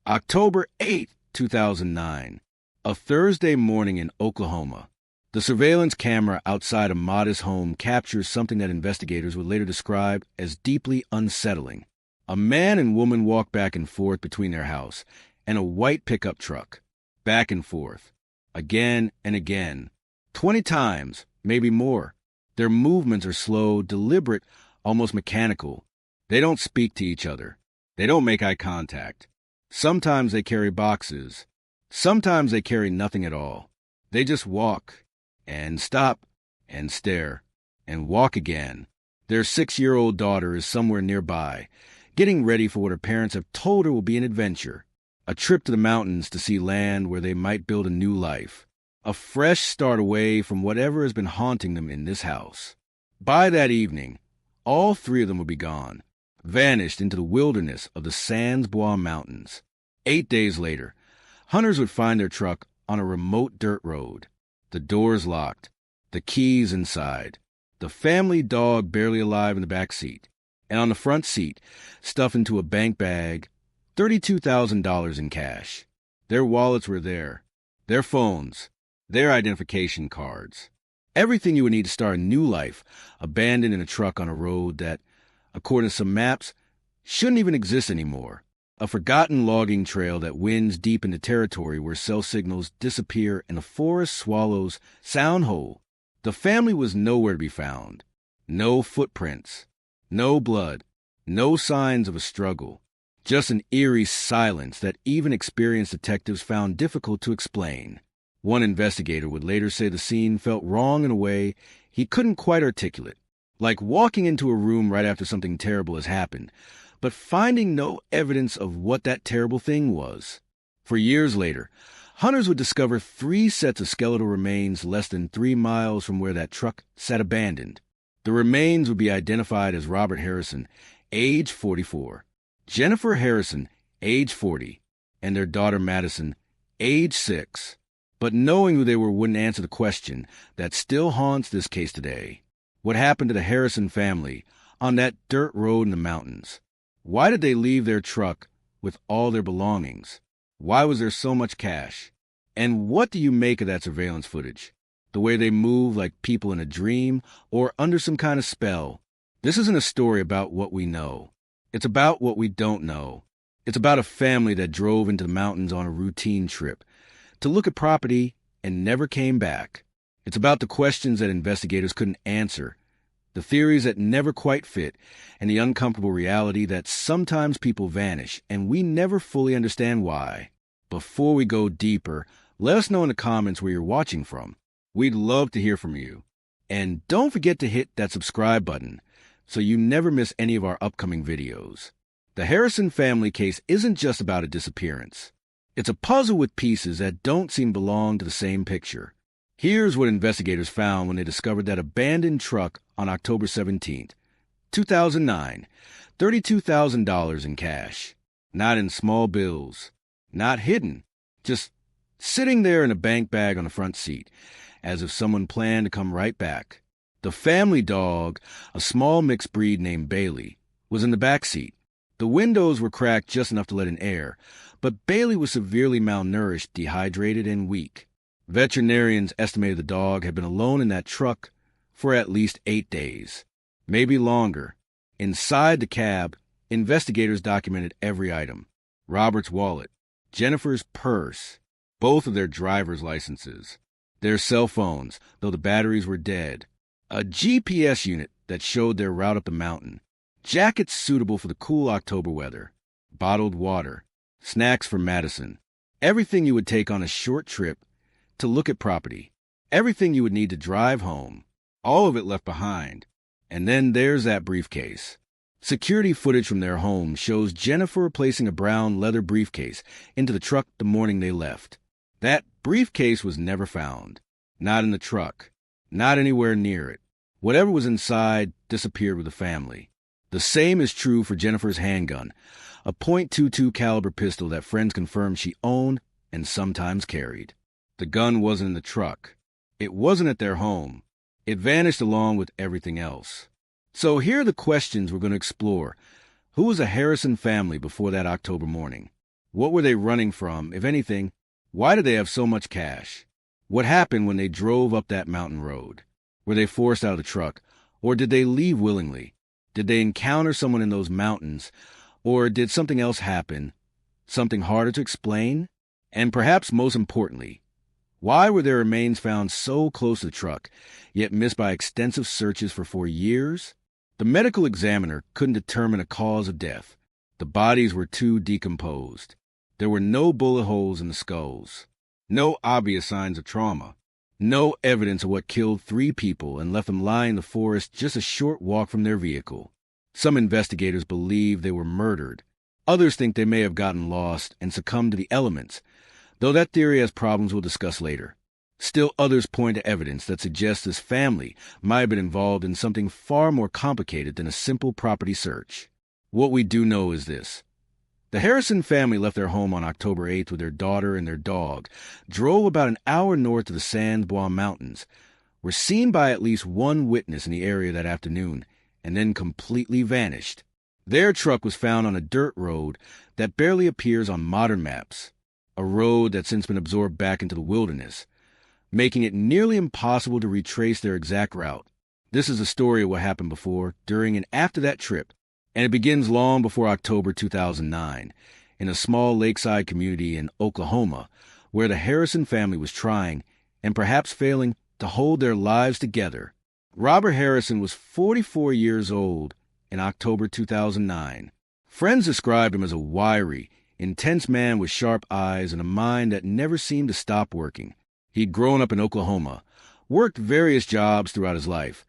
October 8, 2009, a Thursday morning in Oklahoma. The surveillance camera outside a modest home captures something that investigators would later describe as deeply unsettling. A man and woman walk back and forth between their house and a white pickup truck. Back and forth. Again and again. 20 times, maybe more. Their movements are slow, deliberate, almost mechanical. They don't speak to each other. They don't make eye contact. Sometimes they carry boxes. Sometimes they carry nothing at all. They just walk and stop and stare and walk again. Their 6-year-old daughter is somewhere nearby, getting ready for what her parents have told her will be an adventure, a trip to the mountains to see land where they might build a new life, a fresh start away from whatever has been haunting them in this house. By that evening, all three of them would be gone, vanished into the wilderness of the Sans Bois Mountains. 8 days later, hunters would find their truck on a remote dirt road. The doors locked, the keys inside, the family dog barely alive in the back seat, and on the front seat, stuffed into a bank bag, $32,000 in cash. Their wallets were there, their phones, their identification cards. Everything you would need to start a new life, abandoned in a truck on a road that, according to some maps, shouldn't even exist anymore. A forgotten logging trail that winds deep into territory where cell signals disappear and the forest swallows sound whole. The family was nowhere to be found. No footprints, no blood, no signs of a struggle. Just an eerie silence that even experienced detectives found difficult to explain. One investigator would later say the scene felt wrong in a way he couldn't quite articulate, like walking into a room right after something terrible has happened, but finding no evidence of what that terrible thing was. For years later, hunters would discover 3 sets of skeletal remains less than 3 miles from where that truck sat abandoned. The remains would be identified as Robert Harrison, age 44, Jennifer Harrison, age 40, and their daughter Madison, age 6. But knowing who they were wouldn't answer the question that still haunts this case today. What happened to the Harrison family on that dirt road in the mountains? Why did they leave their truck with all their belongings? Why was there so much cash? And what do you make of that surveillance footage? The way they move like people in a dream or under some kind of spell? This isn't a story about what we know. It's about what we don't know. It's about a family that drove into the mountains on a routine trip to look at property and never came back. It's about the questions that investigators couldn't answer, the theories that never quite fit, and the uncomfortable reality that sometimes people vanish and we never fully understand why. Before we go deeper, let us know in the comments where you're watching from. We'd love to hear from you. And don't forget to hit that subscribe button so you never miss any of our upcoming videos. The Harrison family case isn't just about a disappearance. It's a puzzle with pieces that don't seem to belong to the same picture. Here's what investigators found when they discovered that abandoned truck on October 17, 2009. $32,000 in cash. Not in small bills. Not hidden. Just sitting there in a bank bag on the front seat, as if someone planned to come right back. The family dog, a small mixed breed named Bailey, was in the back seat. The windows were cracked just enough to let in air, but Bailey was severely malnourished, dehydrated, and weak. Veterinarians estimated the dog had been alone in that truck for at least 8 days, maybe longer. Inside the cab, investigators documented every item. Robert's wallet, Jennifer's purse, both of their driver's licenses, their cell phones, though the batteries were dead, a GPS unit that showed their route up the mountain, jackets suitable for the cool October weather, bottled water, snacks for Madison, everything you would take on a short trip to look at property, everything you would need to drive home, all of it left behind. And then there's that briefcase. Security footage from their home shows Jennifer placing a brown leather briefcase into the truck the morning they left. That briefcase was never found. Not in the truck. Not anywhere near it. Whatever was inside disappeared with the family. The same is true for Jennifer's handgun, a .22 caliber pistol that friends confirmed she owned and sometimes carried. The gun wasn't in the truck. It wasn't at their home. It vanished along with everything else. So here are the questions we're going to explore. Who was the Harrison family before that October morning? What were they running from, if anything? Why did they have so much cash? What happened when they drove up that mountain road? Were they forced out of the truck? Or did they leave willingly? Did they encounter someone in those mountains? Or did something else happen? Something harder to explain? And perhaps most importantly, why were their remains found so close to the truck, yet missed by extensive searches for 4 years? The medical examiner couldn't determine a cause of death. The bodies were too decomposed. There were no bullet holes in the skulls, no obvious signs of trauma, no evidence of what killed 3 people and left them lying in the forest just a short walk from their vehicle. Some investigators believe they were murdered. Others think they may have gotten lost and succumbed to the elements, though that theory has problems we'll discuss later. Still others point to evidence that suggests this family might have been involved in something far more complicated than a simple property search. What we do know is this. The Harrison family left their home on October 8th with their daughter and their dog, drove about an hour north of the San Bois Mountains, were seen by at least one witness in the area that afternoon, and then completely vanished. Their truck was found on a dirt road that barely appears on modern maps, a road that's since been absorbed back into the wilderness, making it nearly impossible to retrace their exact route. This is a story of what happened before, during, and after that trip, and it begins long before October 2009, in a small lakeside community in Oklahoma, where the Harrison family was trying, and perhaps failing, to hold their lives together. Robert Harrison was 44 years old in October 2009. Friends described him as a wiry, intense man with sharp eyes and a mind that never seemed to stop working. He'd grown up in Oklahoma, worked various jobs throughout his life,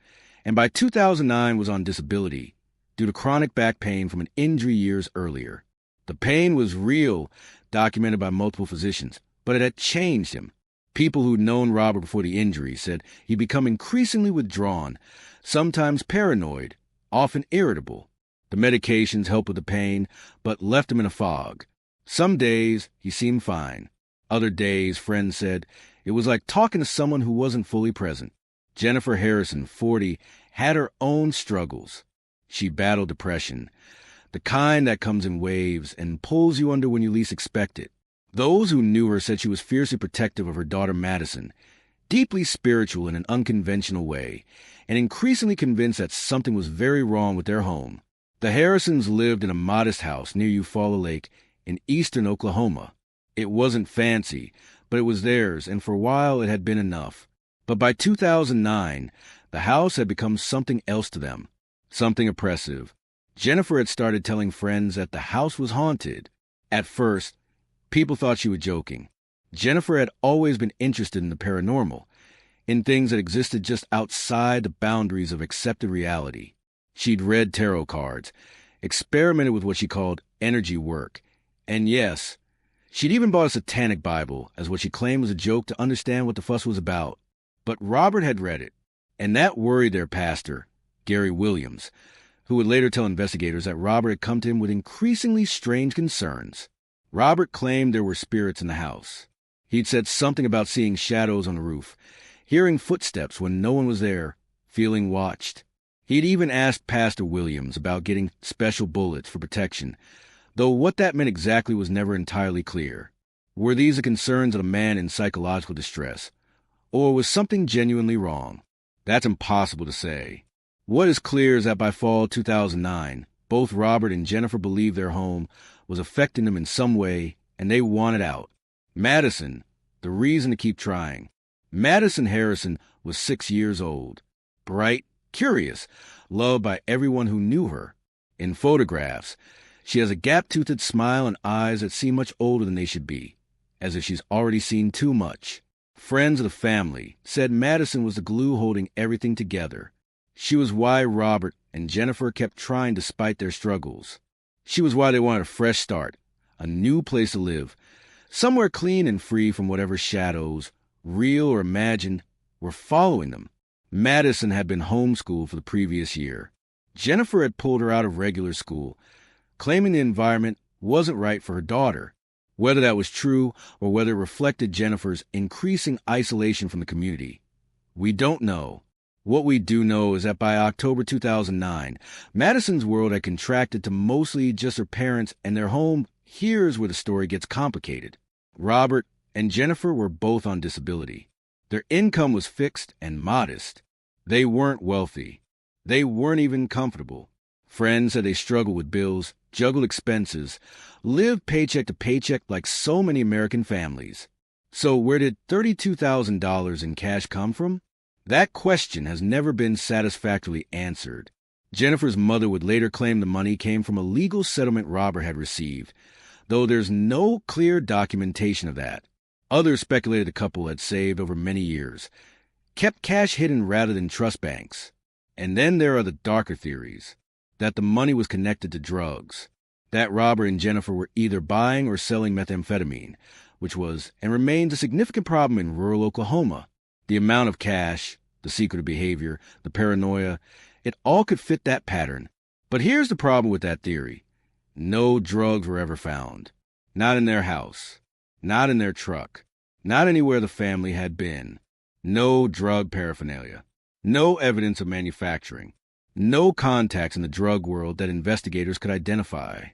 and by 2009 was on disability due to chronic back pain from an injury years earlier. The pain was real, documented by multiple physicians, but it had changed him. People who'd known Robert before the injury said he'd become increasingly withdrawn, sometimes paranoid, often irritable. The medications helped with the pain, but left him in a fog. Some days he seemed fine. Other days, friends said, it was like talking to someone who wasn't fully present. Jennifer Harrison, 40, had her own struggles. She battled depression, the kind that comes in waves and pulls you under when you least expect it. Those who knew her said she was fiercely protective of her daughter Madison, deeply spiritual in an unconventional way, and increasingly convinced that something was very wrong with their home. The Harrisons lived in a modest house near Eufaula Lake in eastern Oklahoma. It wasn't fancy, but it was theirs, and for a while it had been enough. But by 2009, the house had become something else to them. Something oppressive. Jennifer had started telling friends that the house was haunted. At first, people thought she was joking. Jennifer had always been interested in the paranormal, in things that existed just outside the boundaries of accepted reality. She'd read tarot cards, experimented with what she called energy work, and yes, she'd even bought a satanic Bible as what she claimed was a joke to understand what the fuss was about. But Robert had read it, and that worried their pastor, Gary Williams, who would later tell investigators that Robert had come to him with increasingly strange concerns. Robert claimed there were spirits in the house. He'd said something about seeing shadows on the roof, hearing footsteps when no one was there, feeling watched. He'd even asked Pastor Williams about getting special bullets for protection, though what that meant exactly was never entirely clear. Were these the concerns of a man in psychological distress, or was something genuinely wrong? That's impossible to say. What is clear is that by fall 2009, both Robert and Jennifer believed their home was affecting them in some way, and they wanted out. Madison, the reason to keep trying. Madison Harrison was 6 years old, bright, curious, loved by everyone who knew her. In photographs, she has a gap-toothed smile and eyes that seem much older than they should be, as if she's already seen too much. Friends of the family said Madison was the glue holding everything together. She was why Robert and Jennifer kept trying despite their struggles. She was why they wanted a fresh start, a new place to live, somewhere clean and free from whatever shadows, real or imagined, were following them. Madison had been homeschooled for the previous year. Jennifer had pulled her out of regular school, claiming the environment wasn't right for her daughter. Whether that was true or whether it reflected Jennifer's increasing isolation from the community, we don't know. What we do know is that by October 2009, Madison's world had contracted to mostly just her parents and their home Here's where the story gets complicated. Robert and Jennifer were both on disability. Their income was fixed and modest. They weren't wealthy. They weren't even comfortable. Friends said they struggled with bills, juggled expenses, lived paycheck to paycheck like so many American families. So where did $32,000 in cash come from? That question has never been satisfactorily answered. Jennifer's mother would later claim the money came from a legal settlement Robert had received, though there's no clear documentation of that. Others speculated the couple had saved over many years, kept cash hidden rather than trust banks. And then there are the darker theories, that the money was connected to drugs, that Robert and Jennifer were either buying or selling methamphetamine, which was and remains a significant problem in rural Oklahoma. The amount of cash, the secretive behavior, the paranoia, it all could fit that pattern. But here's the problem with that theory. No drugs were ever found. Not in their house. Not in their truck. Not anywhere the family had been. No drug paraphernalia. No evidence of manufacturing. No contacts in the drug world that investigators could identify.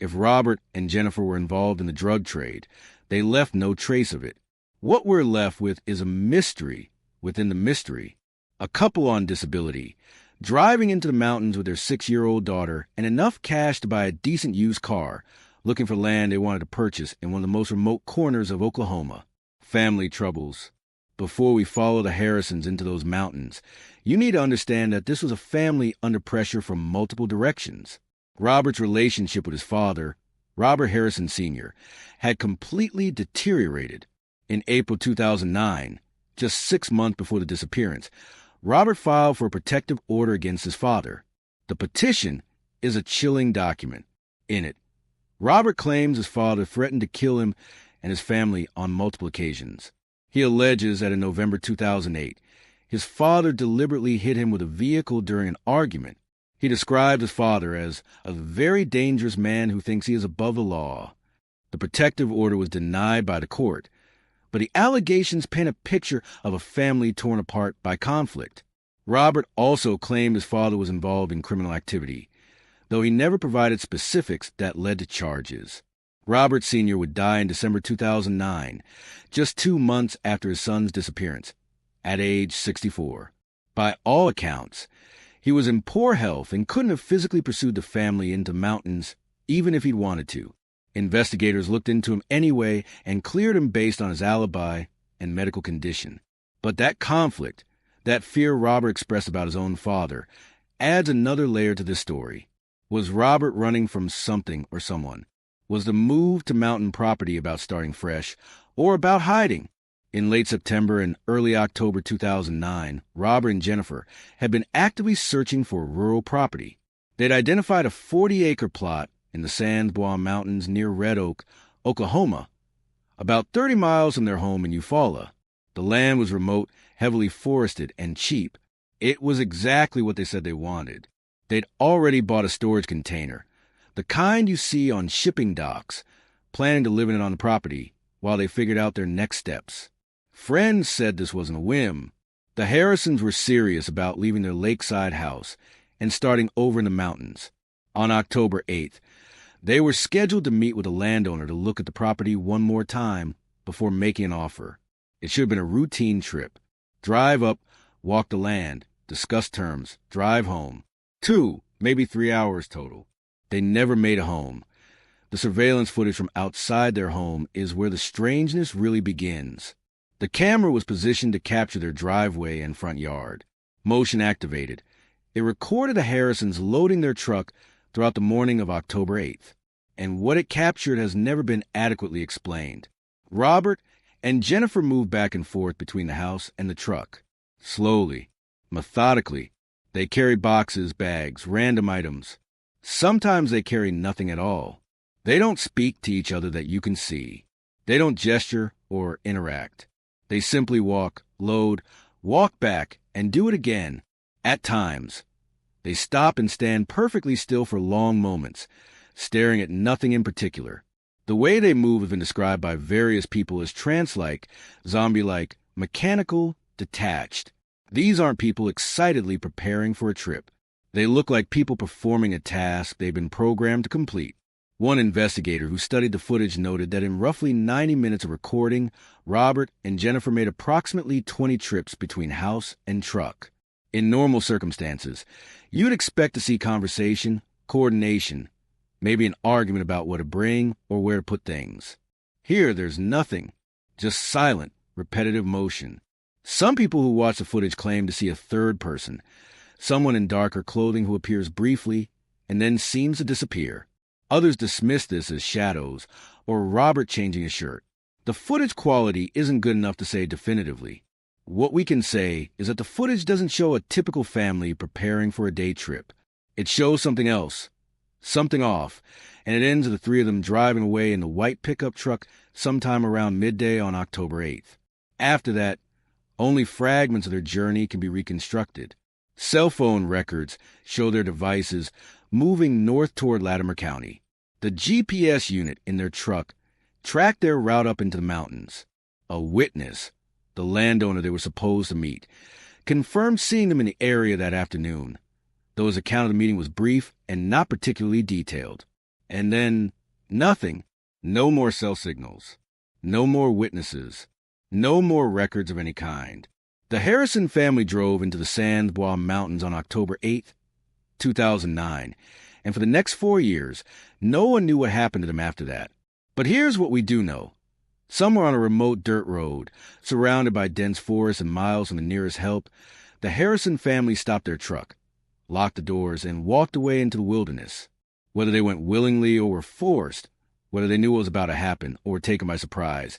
If Robert and Jennifer were involved in the drug trade, they left no trace of it. What we're left with is a mystery within the mystery. A couple on disability, driving into the mountains with their 6-year-old daughter and enough cash to buy a decent used car, looking for land they wanted to purchase in one of the most remote corners of Oklahoma. Family troubles. Before we follow the Harrisons into those mountains, you need to understand that this was a family under pressure from multiple directions. Robert's relationship with his father, Robert Harrison Sr., had completely deteriorated. In April 2009, just 6 months before the disappearance, Robert filed for a protective order against his father. The petition is a chilling document. In it, Robert claims his father threatened to kill him and his family on multiple occasions. He alleges that in November 2008, his father deliberately hit him with a vehicle during an argument. He described his father as a very dangerous man who thinks he is above the law. The protective order was denied by the court, but the allegations paint a picture of a family torn apart by conflict. Robert also claimed his father was involved in criminal activity, though he never provided specifics that led to charges. Robert Sr. would die in December 2009, just 2 months after his son's disappearance, at age 64. By all accounts, he was in poor health and couldn't have physically pursued the family into mountains, even if he'd wanted to. Investigators looked into him anyway and cleared him based on his alibi and medical condition. But that conflict, that fear Robert expressed about his own father, adds another layer to this story. Was Robert running from something or someone? Was the move to mountain property about starting fresh, or about hiding? In late September and early October 2009, Robert and Jennifer had been actively searching for rural property. They'd identified a 40-acre plot in the San Juan Mountains near Red Oak, Oklahoma, about 30 miles from their home in Eufaula. The land was remote, heavily forested, and cheap. It was exactly what they said they wanted. They'd already bought a storage container, the kind you see on shipping docks, planning to live in it on the property while they figured out their next steps. Friends said this wasn't a whim. The Harrisons were serious about leaving their lakeside house and starting over in the mountains. On October 8th, they were scheduled to meet with a landowner to look at the property one more time before making an offer. It should have been a routine trip. Drive up, walk the land, discuss terms, drive home. 2, maybe 3 hours total. They never made a home. The surveillance footage from outside their home is where the strangeness really begins. The camera was positioned to capture their driveway and front yard. Motion activated. It recorded the Harrisons loading their truck throughout the morning of October 8th. And what it captured has never been adequately explained. Robert and Jennifer moved back and forth between the house and the truck. Slowly, methodically, they carry boxes, bags, random items. Sometimes they carry nothing at all. They don't speak to each other that you can see. They don't gesture or interact. They simply walk, load, walk back, and do it again. At times, they stop and stand perfectly still for long moments, staring at nothing in particular. The way they move has been described by various people as trance-like, zombie-like, mechanical, detached. These aren't people excitedly preparing for a trip. They look like people performing a task they've been programmed to complete. One investigator who studied the footage noted that in roughly 90 minutes of recording, Robert and Jennifer made approximately 20 trips between house and truck. In normal circumstances, you'd expect to see conversation, coordination, maybe an argument about what to bring or where to put things. Here, there's nothing, just silent, repetitive motion. Some people who watch the footage claim to see a third person, someone in darker clothing who appears briefly and then seems to disappear. Others dismiss this as shadows or Robert changing his shirt. The footage quality isn't good enough to say definitively. What we can say is that the footage doesn't show a typical family preparing for a day trip. It shows something else, something off, and it ends with the three of them driving away in the white pickup truck sometime around midday on October 8th. After that, only fragments of their journey can be reconstructed. Cell phone records show their devices moving north toward Latimer County. The GPS unit in their truck tracked their route up into the mountains. A witness, the landowner they were supposed to meet, confirmed seeing them in the area that afternoon, though his account of the meeting was brief and not particularly detailed. And then, nothing. No more cell signals. No more witnesses. No more records of any kind. The Harrison family drove into the Sans Bois Mountains on October 8th, 2009, and for the next 4 years, no one knew what happened to them after that. But here's what we do know. Somewhere on a remote dirt road, surrounded by dense forest and miles from the nearest help, the Harrison family stopped their truck, locked the doors, and walked away into the wilderness. Whether they went willingly or were forced, whether they knew what was about to happen or were taken by surprise,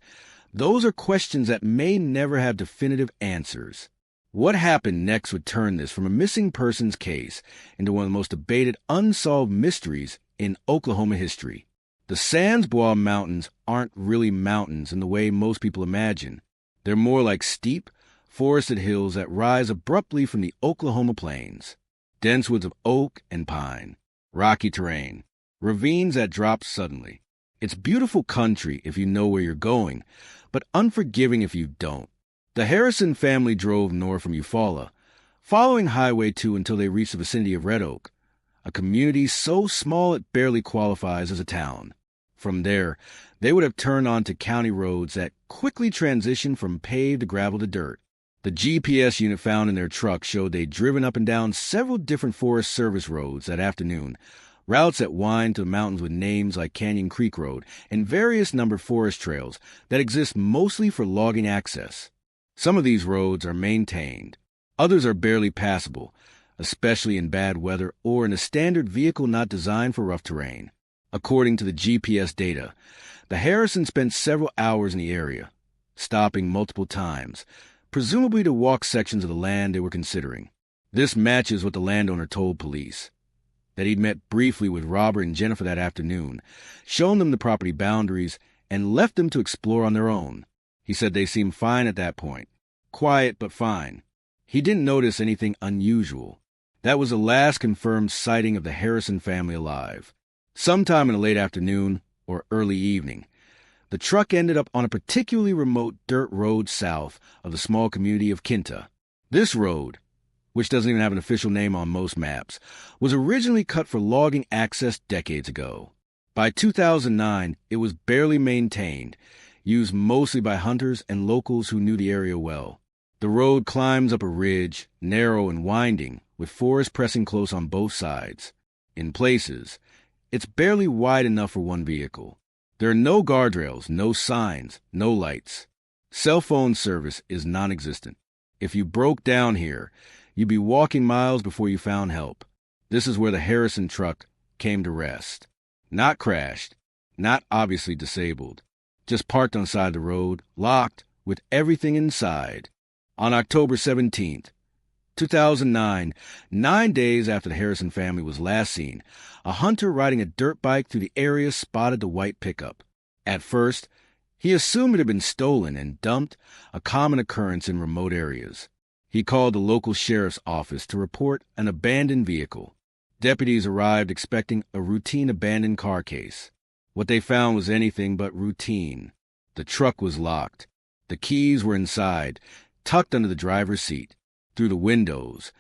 those are questions that may never have definitive answers. What happened next would turn this from a missing persons case into one of the most debated unsolved mysteries in Oklahoma history. The Sans Bois Mountains aren't really mountains in the way most people imagine. They're more like steep, forested hills that rise abruptly from the Oklahoma plains. Dense woods of oak and pine, rocky terrain, ravines that drop suddenly. It's beautiful country if you know where you're going, but unforgiving if you don't. The Harrison family drove north from Eufaula, following Highway 2 until they reached the vicinity of Red Oak, a community so small it barely qualifies as a town. From there, they would have turned onto county roads that quickly transitioned from paved to gravel to dirt. The GPS unit found in their truck showed they'd driven up and down several different Forest Service roads that afternoon, routes that wind to the mountains with names like Canyon Creek Road and various numbered forest trails that exist mostly for logging access. Some of these roads are maintained. Others are barely passable, especially in bad weather or in a standard vehicle not designed for rough terrain. According to the GPS data, the Harrisons spent several hours in the area, stopping multiple times, presumably to walk sections of the land they were considering. This matches what the landowner told police, that he'd met briefly with Robert and Jennifer that afternoon, shown them the property boundaries, and left them to explore on their own. He said they seemed fine at that point. Quiet, but fine. He didn't notice anything unusual. That was the last confirmed sighting of the Harrison family alive. Sometime in the late afternoon or early evening, the truck ended up on a particularly remote dirt road south of the small community of Kinta. This road, which doesn't even have an official name on most maps, was originally cut for logging access decades ago. By 2009, it was barely maintained, used mostly by hunters and locals who knew the area well. The road climbs up a ridge, narrow and winding, with forest pressing close on both sides. In places, it's barely wide enough for one vehicle. There are no guardrails, no signs, no lights. Cell phone service is non-existent. If you broke down here, you'd be walking miles before you found help. This is where the Harrison truck came to rest. Not crashed, not obviously disabled. Just parked on the side of the road, locked, with everything inside. On October 17th, 2009, 9 days after the Harrison family was last seen, a hunter riding a dirt bike through the area spotted the white pickup. At first, he assumed it had been stolen and dumped, a common occurrence in remote areas. He called the local sheriff's office to report an abandoned vehicle. Deputies arrived expecting a routine abandoned car case. What they found was anything but routine. The truck was locked. The keys were inside, tucked under the driver's seat. Through the windows,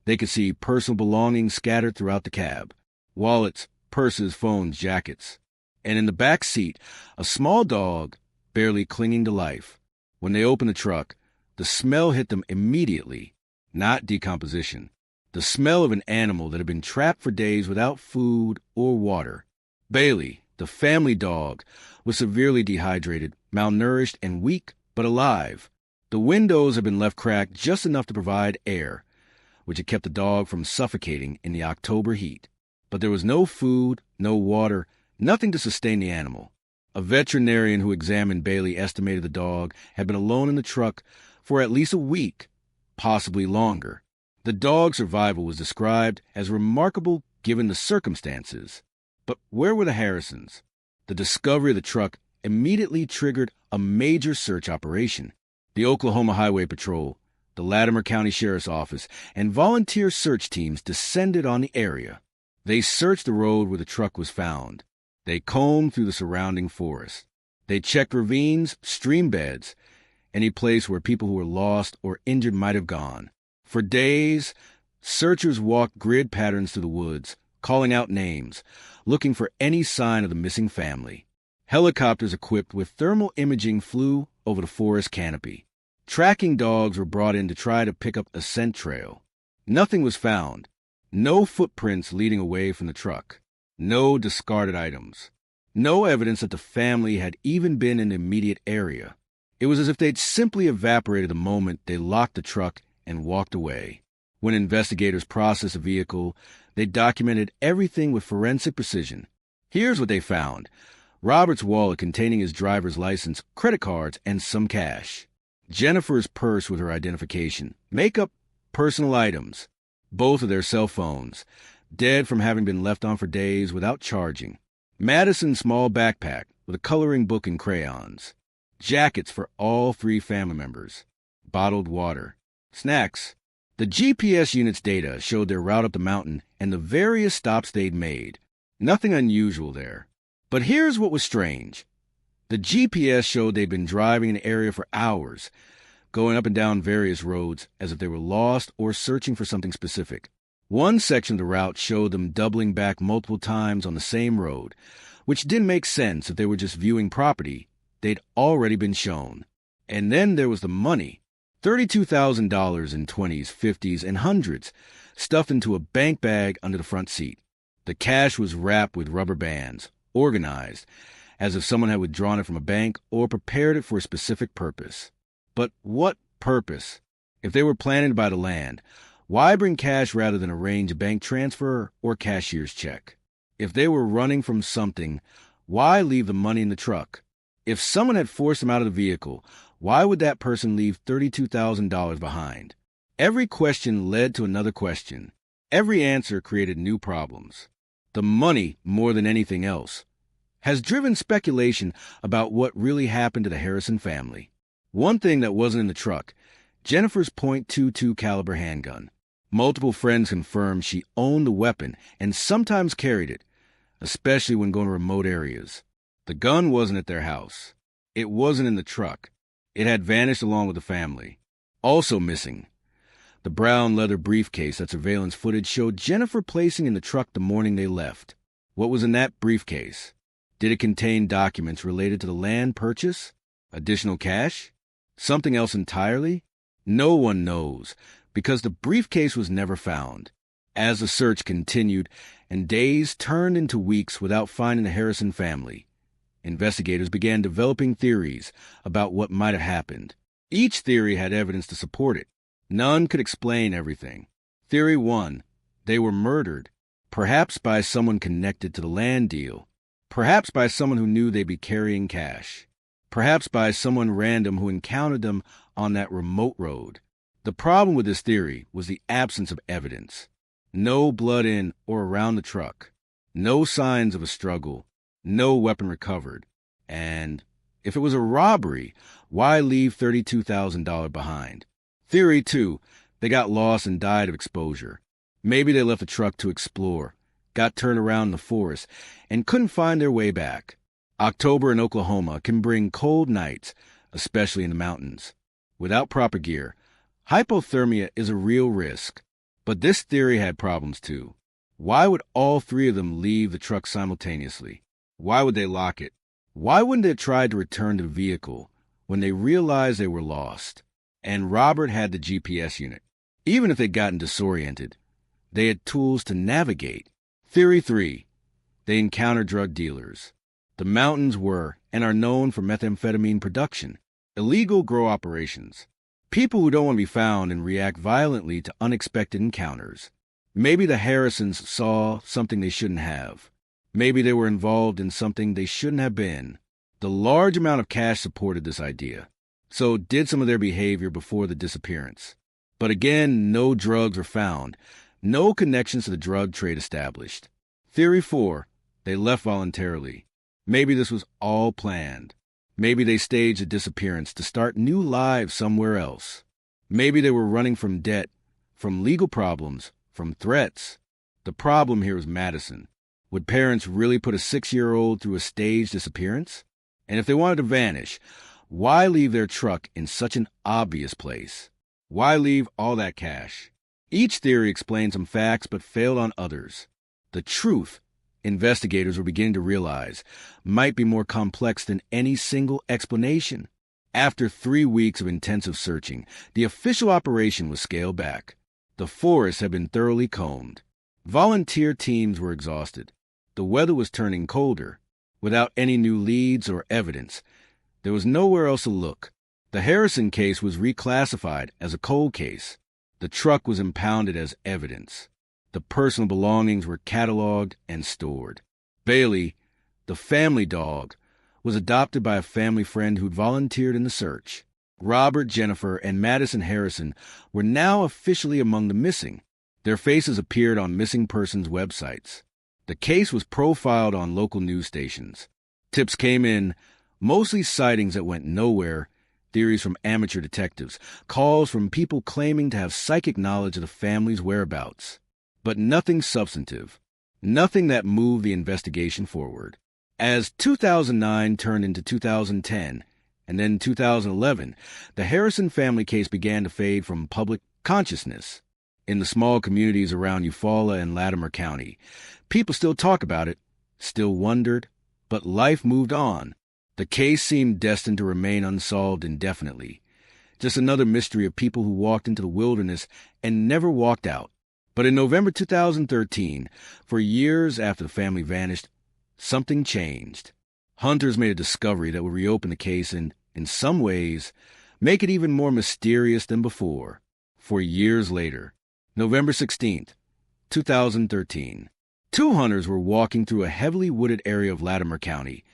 they could see personal belongings scattered throughout the cab. Wallets, purses, phones, jackets. and in the back seat, a small dog barely clinging to life. When they opened the truck, the smell hit them immediately, not decomposition. The smell of an animal that had been trapped for days without food or water. Bailey, the family dog, was severely dehydrated, malnourished, and weak, but alive. The windows had been left cracked just enough to provide air, which had kept the dog from suffocating in the October heat. But there was no food, no water, nothing to sustain the animal. A veterinarian who examined Bailey estimated the dog had been alone in the truck for at least a week, possibly longer. The dog's survival was described as remarkable given the circumstances. But where were the Harrisons? The discovery of the truck immediately triggered a major search operation. The Oklahoma Highway Patrol, the Latimer County Sheriff's Office, and volunteer search teams descended on the area. They searched the road where the truck was found. They combed through the surrounding forest. They checked ravines, stream beds, any place where people who were lost or injured might have gone. For days, searchers walked grid patterns through the woods, calling out names, looking for any sign of the missing family. Helicopters equipped with thermal imaging flew over the forest canopy. Tracking dogs were brought in to try to pick up a scent trail. Nothing was found. No footprints leading away from the truck. No discarded items. No evidence that the family had even been in the immediate area. It was as if they'd simply evaporated the moment they locked the truck and walked away. When investigators processed the vehicle, they documented everything with forensic precision. Here's what they found: Robert's wallet containing his driver's license, credit cards, and some cash. Jennifer's purse with her identification, makeup, personal items, both of their cell phones, dead from having been left on for days without charging. Madison's small backpack with a coloring book and crayons. Jackets for all three family members. Bottled water. Snacks. The GPS unit's data showed their route up the mountain and the various stops they'd made. Nothing unusual there. But here's what was strange. The GPS showed they'd been driving in the area for hours, going up and down various roads as if they were lost or searching for something specific. One section of the route showed them doubling back multiple times on the same road, which didn't make sense if they were just viewing property they'd already been shown. And then there was the money. $32,000 in 20s, 50s, and hundreds, stuffed into a bank bag under the front seat. The cash was wrapped with rubber bands, organized, as if someone had withdrawn it from a bank or prepared it for a specific purpose. But what purpose? If they were planning to buy the land, why bring cash rather than arrange a bank transfer or cashier's check? If they were running from something, why leave the money in the truck? If someone had forced them out of the vehicle, why would that person leave $32,000 behind? Every question led to another question. Every answer created new problems. The money, more than anything else, has driven speculation about what really happened to the Harrison family. One thing that wasn't in the truck: Jennifer's .22 caliber handgun. Multiple friends confirmed she owned the weapon and sometimes carried it, especially when going to remote areas. The gun wasn't at their house. It wasn't in the truck. It had vanished along with the family. Also missing: the brown leather briefcase that surveillance footage showed Jennifer placing in the truck the morning they left. What was in that briefcase? Did it contain documents related to the land purchase? Additional cash? Something else entirely? No one knows, because the briefcase was never found. As the search continued, and days turned into weeks without finding the Harrison family, investigators began developing theories about what might have happened. Each theory had evidence to support it. None could explain everything. Theory 1: they were murdered, perhaps by someone connected to the land deal, perhaps by someone who knew they'd be carrying cash, perhaps by someone random who encountered them on that remote road. The problem with this theory was the absence of evidence. No blood in or around the truck, no signs of a struggle, no weapon recovered. And if it was a robbery, why leave $32,000 behind? Theory 2: they got lost and died of exposure. Maybe they left the truck to explore, got turned around in the forest, and couldn't find their way back. October in Oklahoma can bring cold nights, especially in the mountains. Without proper gear, hypothermia is a real risk. But this theory had problems too. Why would all three of them leave the truck simultaneously? Why would they lock it? Why wouldn't they try to return to the vehicle when they realized they were lost? And Robert had the GPS unit. Even if they'd gotten disoriented, they had tools to navigate. Theory 3. They encountered drug dealers. The mountains were and are known for methamphetamine production, illegal grow operations, people who don't want to be found and react violently to unexpected encounters. Maybe the Harrisons saw something they shouldn't have. Maybe they were involved in something they shouldn't have been. The large amount of cash supported this idea. So did some of their behavior before the disappearance. But again, no drugs were found. No connections to the drug trade established. Theory 4. They left voluntarily. Maybe this was all planned. Maybe they staged a disappearance to start new lives somewhere else. Maybe they were running from debt, from legal problems, from threats. The problem here was Madison. Would parents really put a 6-year-old through a staged disappearance? And if they wanted to vanish, why leave their truck in such an obvious place? Why leave all that cash? Each theory explained some facts but failed on others. The truth, investigators were beginning to realize, might be more complex than any single explanation. After 3 weeks of intensive searching, the official operation was scaled back. The forest had been thoroughly combed. Volunteer teams were exhausted. The weather was turning colder. Without any new leads or evidence, there was nowhere else to look. The Harrison case was reclassified as a cold case. The truck was impounded as evidence. The personal belongings were cataloged and stored. Bailey, the family dog, was adopted by a family friend who'd volunteered in the search. Robert, Jennifer, and Madison Harrison were now officially among the missing. Their faces appeared on missing persons' websites. The case was profiled on local news stations. Tips came in, mostly sightings that went nowhere, theories from amateur detectives, calls from people claiming to have psychic knowledge of the family's whereabouts. But nothing substantive, nothing that moved the investigation forward. As 2009 turned into 2010, and then 2011, the Harrison family case began to fade from public consciousness. In the small communities around Eufaula and Latimer County, people still talk about it, still wondered, but life moved on. The case seemed destined to remain unsolved indefinitely. Just another mystery of people who walked into the wilderness and never walked out. But in November 2013, for years after the family vanished, something changed. Hunters made a discovery that would reopen the case and, in some ways, make it even more mysterious than before. For years later, November 16th, 2013, 2 hunters were walking through a heavily wooded area of Latimer County,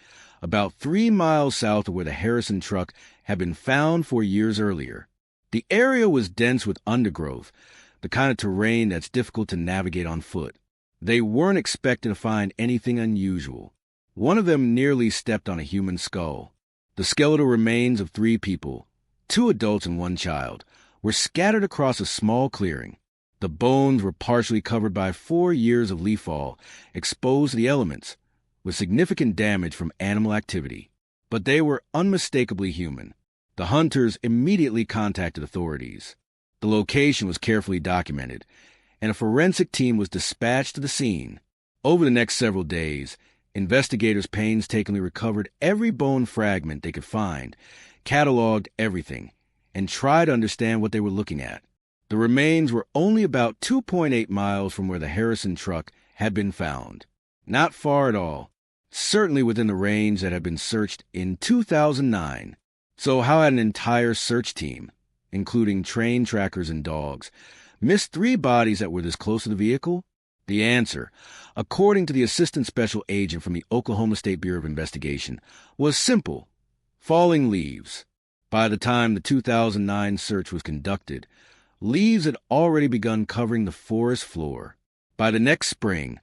about 3 miles south of where the Harrison truck had been found 4 years earlier. The area was dense with undergrowth, the kind of terrain that's difficult to navigate on foot. They weren't expecting to find anything unusual. One of them nearly stepped on a human skull. The skeletal remains of 3 people, 2 adults and 1 child, were scattered across a small clearing. The bones were partially covered by 4 years of leaf fall, exposed to the elements, with significant damage from animal activity. But they were unmistakably human. The hunters immediately contacted authorities. The location was carefully documented, and a forensic team was dispatched to the scene. Over the next several days, investigators painstakingly recovered every bone fragment they could find, cataloged everything, and tried to understand what they were looking at. The remains were only about 2.8 miles from where the Harrison truck had been found. Not far at all, certainly within the range that had been searched in 2009. So how had an entire search team, including trained trackers and dogs, missed 3 bodies that were this close to the vehicle? The answer, according to the assistant special agent from the Oklahoma State Bureau of Investigation, was simple: falling leaves. By the time the 2009 search was conducted, leaves had already begun covering the forest floor. By the next spring,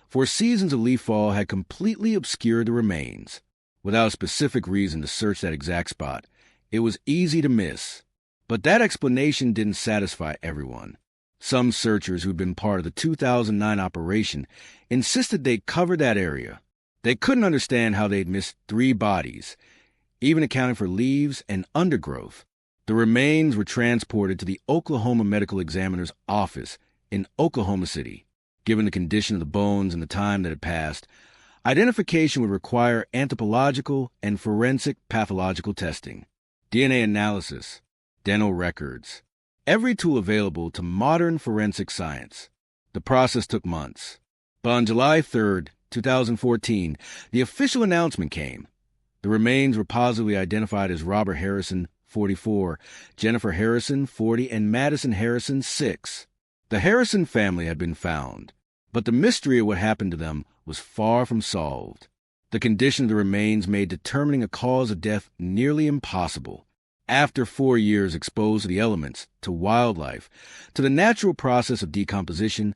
4 seasons of leaf fall had completely obscured the remains. Without a specific reason to search that exact spot, it was easy to miss. But that explanation didn't satisfy everyone. Some searchers who'd been part of the 2009 operation insisted they'd covered that area. They couldn't understand how they'd missed 3 bodies, even accounting for leaves and undergrowth. The remains were transported to the Oklahoma Medical Examiner's office in Oklahoma City. Given the condition of the bones and the time that had passed, Identification would require anthropological and forensic pathological testing, DNA analysis, dental records, every tool available to modern forensic science. The process took months. But on July 3rd, 2014, the official announcement came. The remains were positively identified as Robert Harrison, 44, Jennifer Harrison, 40, and Madison Harrison, 6. The Harrison family had been found, but the mystery of what happened to them was far from solved. The condition of the remains made determining a cause of death nearly impossible. After 4 years exposed to the elements, to wildlife, to the natural process of decomposition,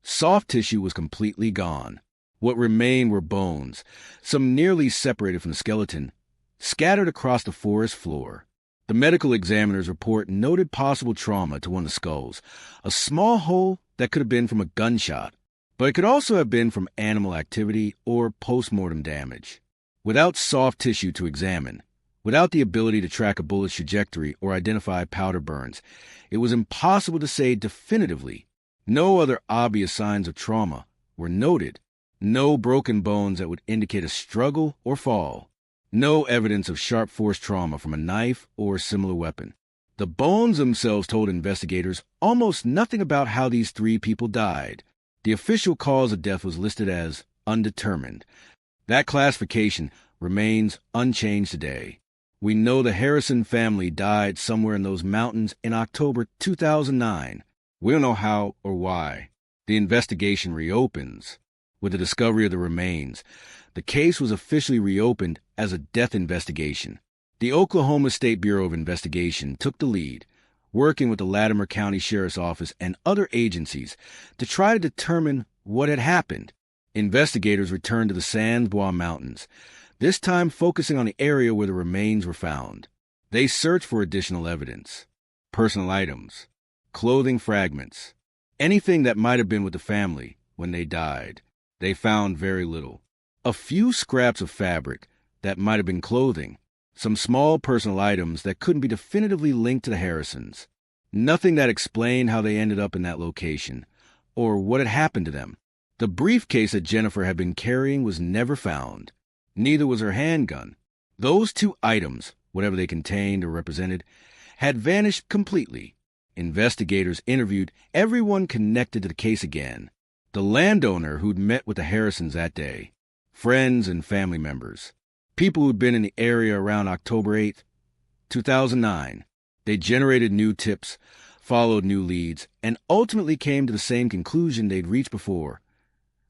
soft tissue was completely gone. What remained were bones, some nearly separated from the skeleton, scattered across the forest floor. The medical examiner's report noted possible trauma to one of the skulls, a small hole that could have been from a gunshot, but it could also have been from animal activity or post-mortem damage. Without soft tissue to examine, without the ability to track a bullet's trajectory or identify powder burns, it was impossible to say definitively. No other obvious signs of trauma were noted. No broken bones that would indicate a struggle or fall. No evidence of sharp force trauma from a knife or similar weapon. The bones themselves told investigators almost nothing about how these 3 people died. The official cause of death was listed as undetermined. That classification remains unchanged today. We know the Harrison family died somewhere in those mountains in October 2009. We don't know how or why. The investigation reopens. With the discovery of the remains, the case was officially reopened as a death investigation. The Oklahoma State Bureau of Investigation took the lead, working with the Latimer County Sheriff's Office and other agencies to try to determine what had happened. Investigators returned to the Sans Bois Mountains, this time focusing on the area where the remains were found. They searched for additional evidence, personal items, clothing fragments, anything that might have been with the family when they died. They found very little. A few scraps of fabric that might have been clothing, some small personal items that couldn't be definitively linked to the Harrisons. Nothing that explained how they ended up in that location, or what had happened to them. The briefcase that Jennifer had been carrying was never found. Neither was her handgun. Those 2 items, whatever they contained or represented, had vanished completely. Investigators interviewed everyone connected to the case again. The landowner who'd met with the Harrisons that day, friends and family members, people who'd been in the area around October 8, 2009. They generated new tips, followed new leads, and ultimately came to the same conclusion they'd reached before.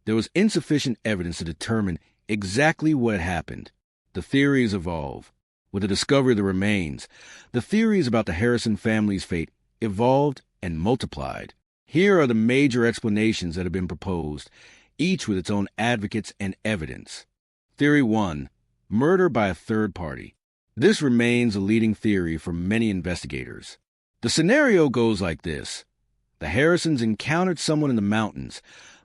There was insufficient evidence to determine exactly what had happened. The theories evolve. With the discovery of the remains, the theories about the Harrison family's fate evolved and multiplied. Here are the major explanations that have been proposed, each with its own advocates and evidence. Theory 1. Murder by a third party. This remains a leading theory for many investigators. The scenario goes like this. The Harrisons encountered someone in the mountains,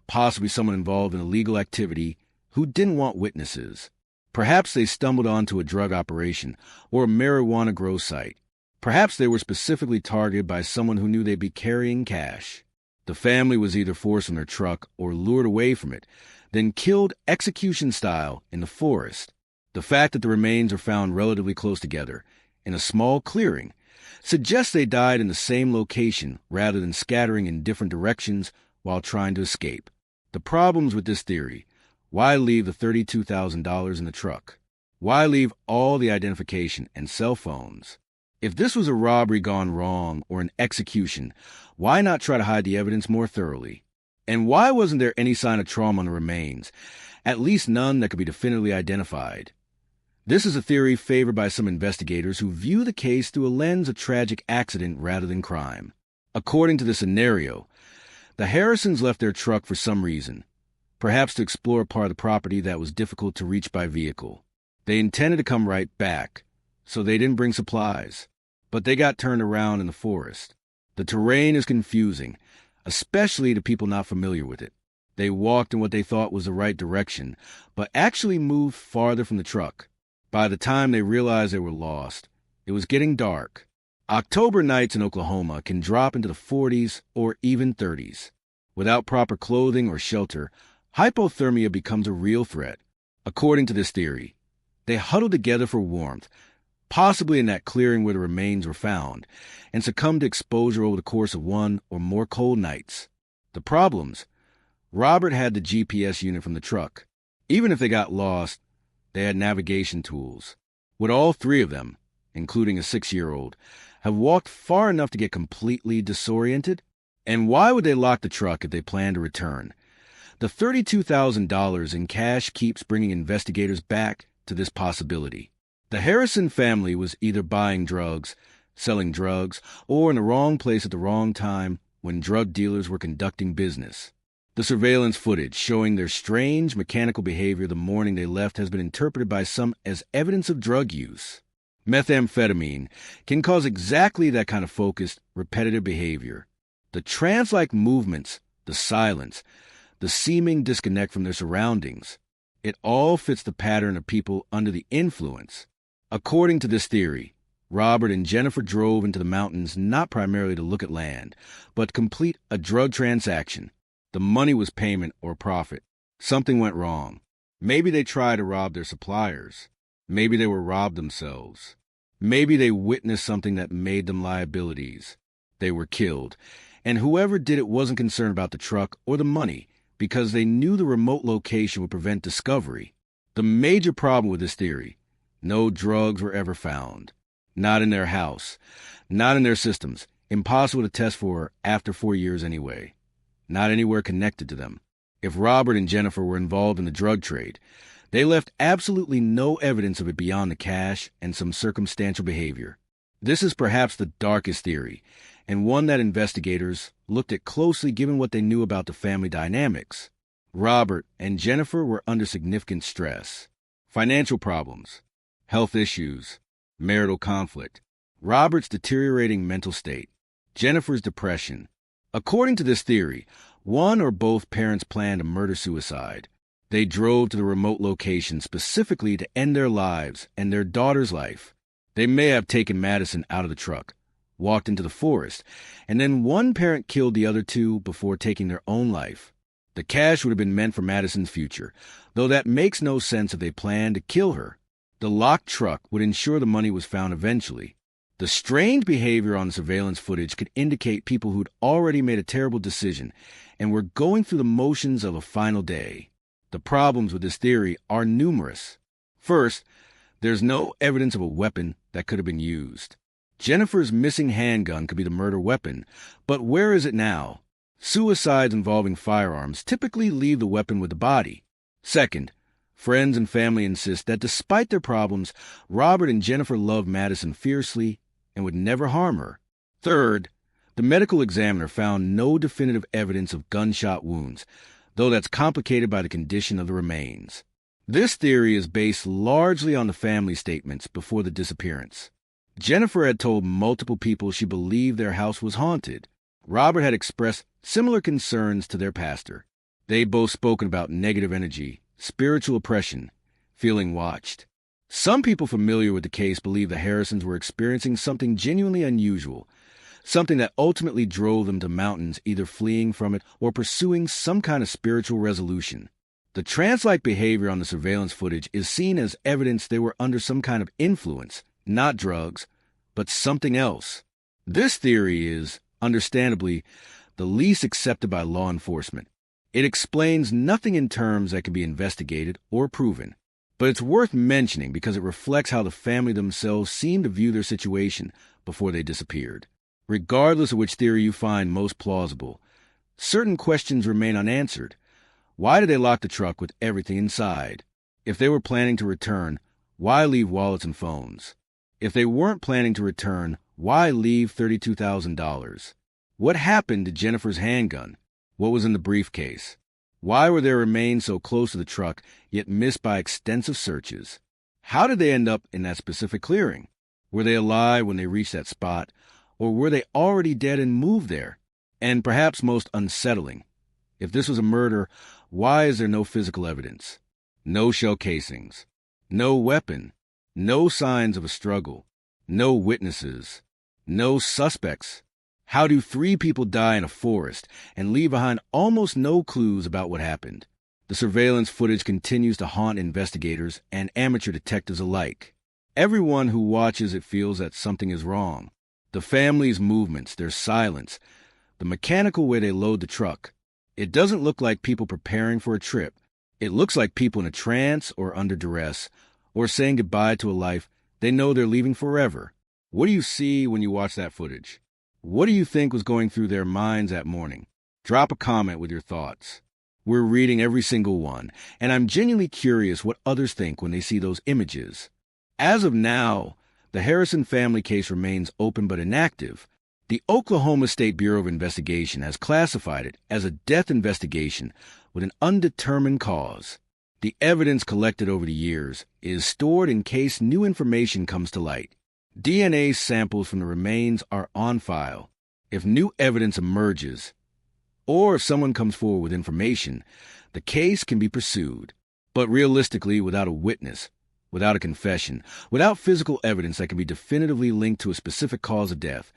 possibly someone involved in illegal activity, who didn't want witnesses. Perhaps they stumbled onto a drug operation or a marijuana grow site. Perhaps they were specifically targeted by someone who knew they'd be carrying cash. The family was either forced from their truck or lured away from it, then killed execution style in the forest. The fact that the remains are found relatively close together, in a small clearing, suggests they died in the same location rather than scattering in different directions while trying to escape. The problems with this theory: why leave the $32,000 in the truck? Why leave all the identification and cell phones? If this was a robbery gone wrong or an execution, why not try to hide the evidence more thoroughly? And why wasn't there any sign of trauma on the remains, at least none that could be definitively identified? This is a theory favored by some investigators who view the case through a lens of tragic accident rather than crime. According to the scenario, the Harrisons left their truck for some reason, perhaps to explore a part of the property that was difficult to reach by vehicle. They intended to come right back, so they didn't bring supplies, but they got turned around in the forest. The terrain is confusing, especially to people not familiar with it. They walked in what they thought was the right direction, but actually moved farther from the truck. By the time they realized they were lost, it was getting dark. October nights in Oklahoma can drop into the 40s or even 30s. Without proper clothing or shelter, hypothermia becomes a real threat. According to this theory, they huddled together for warmth, possibly in that clearing where the remains were found, and succumbed to exposure over the course of one or more cold nights. The problems: Robert had the GPS unit from the truck. Even if they got lost, they had navigation tools. Would all three of them, including a 6-year-old, have walked far enough to get completely disoriented? And why would they lock the truck if they planned to return? The $32,000 in cash keeps bringing investigators back to this possibility. The Harrison family was either buying drugs, selling drugs, or in the wrong place at the wrong time when drug dealers were conducting business. The surveillance footage showing their strange mechanical behavior the morning they left has been interpreted by some as evidence of drug use. Methamphetamine can cause exactly that kind of focused, repetitive behavior. The trance-like movements, the silence, the seeming disconnect from their surroundings, it all fits the pattern of people under the influence. According to this theory, Robert and Jennifer drove into the mountains not primarily to look at land, but to complete a drug transaction. The money was payment or profit. Something went wrong. Maybe they tried to rob their suppliers. Maybe they were robbed themselves. Maybe they witnessed something that made them liabilities. They were killed, and whoever did it wasn't concerned about the truck or the money because they knew the remote location would prevent discovery. The major problem with this theory: no drugs were ever found. Not in their house. Not in their systems. Impossible to test for after 4 years anyway. Not anywhere connected to them. If Robert and Jennifer were involved in the drug trade, they left absolutely no evidence of it beyond the cash and some circumstantial behavior. This is perhaps the darkest theory, and one that investigators looked at closely given what they knew about the family dynamics. Robert and Jennifer were under significant stress. Financial problems, health issues, marital conflict, Robert's deteriorating mental state, Jennifer's depression. According to this theory, one or both parents planned a murder-suicide. They drove to the remote location specifically to end their lives and their daughter's life. They may have taken Madison out of the truck, walked into the forest, and then one parent killed the other two before taking their own life. The cash would have been meant for Madison's future, though that makes no sense if they planned to kill her. The locked truck would ensure the money was found eventually. The strange behavior on the surveillance footage could indicate people who'd already made a terrible decision and were going through the motions of a final day. The problems with this theory are numerous. First, there's no evidence of a weapon that could have been used. Jennifer's missing handgun could be the murder weapon, but where is it now? Suicides involving firearms typically leave the weapon with the body. Second, friends and family insist that despite their problems, Robert and Jennifer loved Madison fiercely and would never harm her. Third, the medical examiner found no definitive evidence of gunshot wounds, though that's complicated by the condition of the remains. This theory is based largely on the family statements before the disappearance. Jennifer had told multiple people she believed their house was haunted. Robert had expressed similar concerns to their pastor. They'd both spoken about negative energy, spiritual oppression, feeling watched. Some people familiar with the case believe the Harrisons were experiencing something genuinely unusual, something that ultimately drove them to mountains, either fleeing from it or pursuing some kind of spiritual resolution. The trance-like behavior on the surveillance footage is seen as evidence they were under some kind of influence, not drugs, but something else. This theory is, understandably, the least accepted by law enforcement. It explains nothing in terms that can be investigated or proven, but it's worth mentioning because it reflects how the family themselves seemed to view their situation before they disappeared. Regardless of which theory you find most plausible, certain questions remain unanswered. Why did they lock the truck with everything inside? If they were planning to return, why leave wallets and phones? If they weren't planning to return, why leave $32,000? What happened to Jennifer's handgun? What was in the briefcase? Why were their remains so close to the truck, yet missed by extensive searches? How did they end up in that specific clearing? Were they alive when they reached that spot, or were they already dead and moved there? And perhaps most unsettling, if this was a murder, why is there no physical evidence? No shell casings, no weapon, no signs of a struggle, no witnesses, no suspects. How do 3 people die in a forest and leave behind almost no clues about what happened? The surveillance footage continues to haunt investigators and amateur detectives alike. Everyone who watches it feels that something is wrong. The family's movements, their silence, the mechanical way they load the truck. It doesn't look like people preparing for a trip. It looks like people in a trance or under duress, or saying goodbye to a life they know they're leaving forever. What do you see when you watch that footage? What do you think was going through their minds that morning? Drop a comment with your thoughts. We're reading every single one, and I'm genuinely curious what others think when they see those images. As of now, the Harrison family case remains open but inactive. The Oklahoma State Bureau of Investigation has classified it as a death investigation with an undetermined cause. The evidence collected over the years is stored in case new information comes to light. DNA samples from the remains are on file. If new evidence emerges, or if someone comes forward with information, the case can be pursued. But realistically, without a witness, without a confession, without physical evidence that can be definitively linked to a specific cause of death,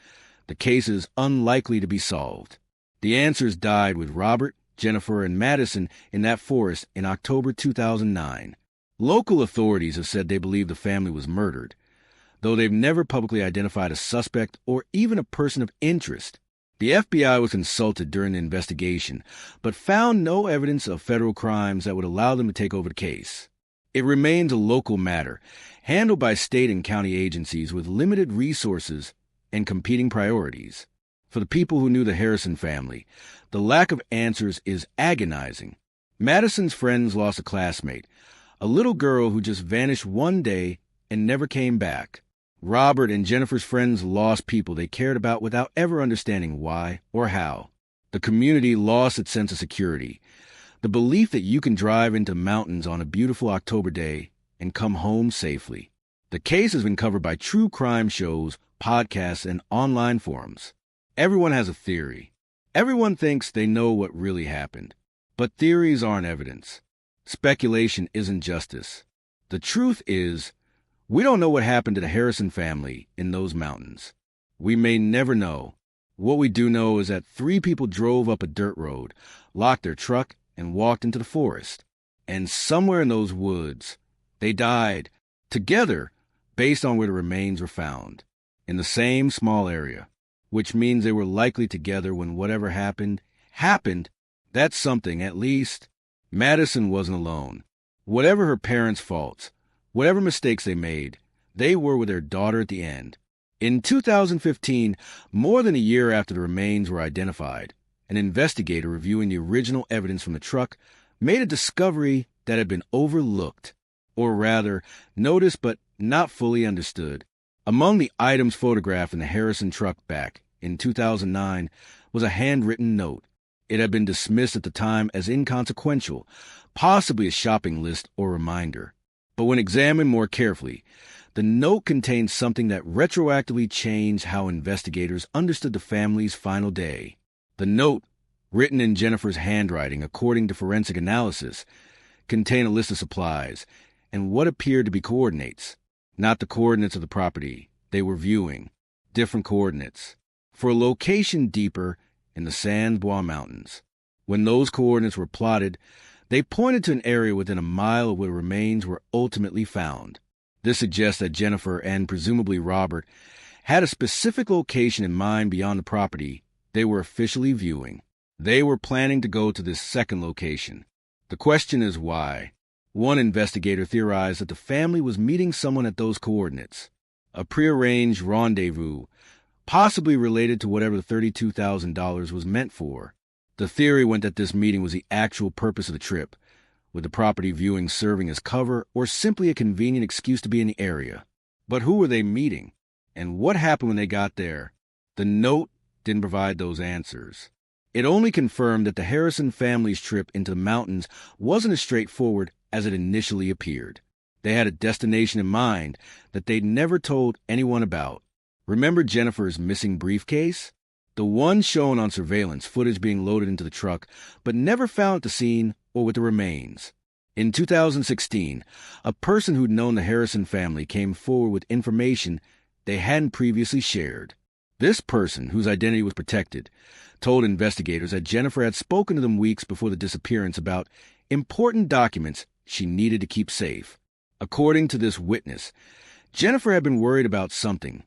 the case is unlikely to be solved. The answers died with Robert, Jennifer, and Madison in that forest in October 2009. Local authorities have said they believe the family was murdered, though they've never publicly identified a suspect or even a person of interest. The FBI was consulted during the investigation, but found no evidence of federal crimes that would allow them to take over the case. It remains a local matter, handled by state and county agencies with limited resources and competing priorities. For the people who knew the Harrison family, the lack of answers is agonizing. Madison's friends lost a classmate, a little girl who just vanished one day and never came back. Robert and Jennifer's friends lost people they cared about without ever understanding why or how. The community lost its sense of security. The belief that you can drive into mountains on a beautiful October day and come home safely. The case has been covered by true crime shows, podcasts, and online forums. Everyone has a theory. Everyone thinks they know what really happened. But theories aren't evidence. Speculation isn't justice. The truth is, we don't know what happened to the Harrison family in those mountains. We may never know. What we do know is that 3 people drove up a dirt road, locked their truck, and walked into the forest. And somewhere in those woods, they died together based on where the remains were found, in the same small area, which means they were likely together when whatever happened. That's something, at least. Madison wasn't alone. Whatever her parents' faults, whatever mistakes they made, they were with their daughter at the end. In 2015, more than a year after the remains were identified, an investigator reviewing the original evidence from the truck made a discovery that had been overlooked, or rather, noticed but not fully understood. Among the items photographed in the Harrison truck back in 2009 was a handwritten note. It had been dismissed at the time as inconsequential, possibly a shopping list or reminder. But when examined more carefully, the note contained something that retroactively changed how investigators understood the family's final day. The note, written in Jennifer's handwriting according to forensic analysis, contained a list of supplies and what appeared to be coordinates. Not the coordinates of the property they were viewing, different coordinates, for a location deeper in the San Bois Mountains. When those coordinates were plotted, they pointed to an area within a mile of where remains were ultimately found. This suggests that Jennifer and presumably Robert had a specific location in mind beyond the property they were officially viewing. They were planning to go to this second location. The question is why. One investigator theorized that the family was meeting someone at those coordinates, a prearranged rendezvous, possibly related to whatever the $32,000 was meant for. The theory went that this meeting was the actual purpose of the trip, with the property viewing serving as cover or simply a convenient excuse to be in the area. But who were they meeting? And what happened when they got there? The note didn't provide those answers. It only confirmed that the Harrison family's trip into the mountains wasn't as straightforward as it initially appeared. They had a destination in mind that they'd never told anyone about. Remember Jennifer's missing briefcase? The one shown on surveillance footage being loaded into the truck, but never found at the scene or with the remains. In 2016, a person who'd known the Harrison family came forward with information they hadn't previously shared. This person, whose identity was protected, told investigators that Jennifer had spoken to them weeks before the disappearance about important documents she needed to keep safe. According to this witness, Jennifer had been worried about something,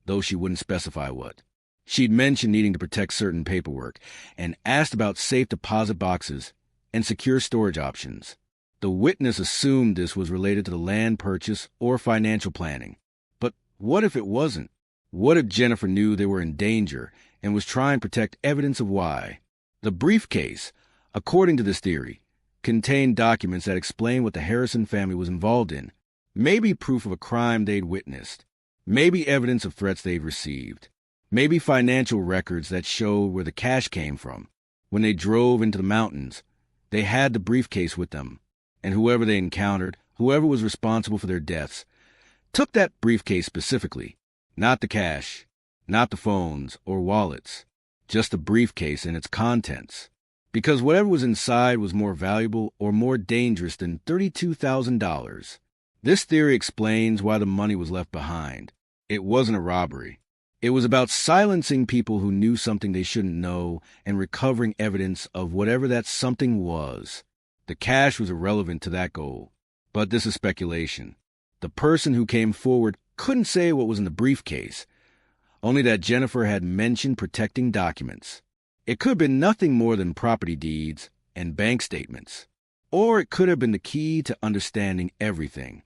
though she wouldn't specify what. She'd mentioned needing to protect certain paperwork and asked about safe deposit boxes and secure storage options. The witness assumed this was related to the land purchase or financial planning. But what if it wasn't? What if Jennifer knew they were in danger and was trying to protect evidence of why? The briefcase, according to this theory, contained documents that explain what the Harrison family was involved in. Maybe proof of a crime they'd witnessed. Maybe evidence of threats they'd received. Maybe financial records that showed where the cash came from. When they drove into the mountains, they had the briefcase with them, and whoever they encountered, whoever was responsible for their deaths, took that briefcase specifically. Not the cash, not the phones or wallets, just the briefcase and its contents. Because whatever was inside was more valuable or more dangerous than $32,000. This theory explains why the money was left behind. It wasn't a robbery. It was about silencing people who knew something they shouldn't know and recovering evidence of whatever that something was. The cash was irrelevant to that goal. But this is speculation. The person who came forward couldn't say what was in the briefcase, only that Jennifer had mentioned protecting documents. It could have been nothing more than property deeds and bank statements. Or it could have been the key to understanding everything.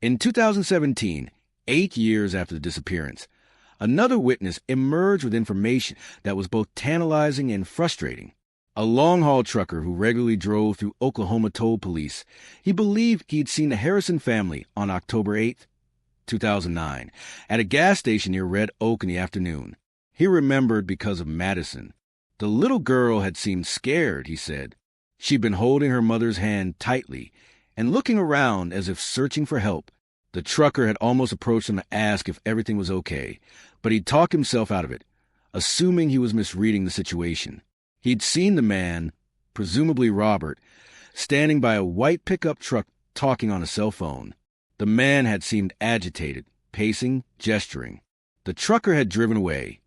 In 2017, 8 years after the disappearance, another witness emerged with information that was both tantalizing and frustrating. A long-haul trucker who regularly drove through Oklahoma told police he believed he'd seen the Harrison family on October 8, 2009, at a gas station near Red Oak in the afternoon. He remembered because of Madison. The little girl had seemed scared, he said. She'd been holding her mother's hand tightly and looking around as if searching for help. The trucker had almost approached him to ask if everything was okay, but he'd talked himself out of it, assuming he was misreading the situation. He'd seen the man, presumably Robert, standing by a white pickup truck talking on a cell phone. The man had seemed agitated, pacing, gesturing. The trucker had driven away,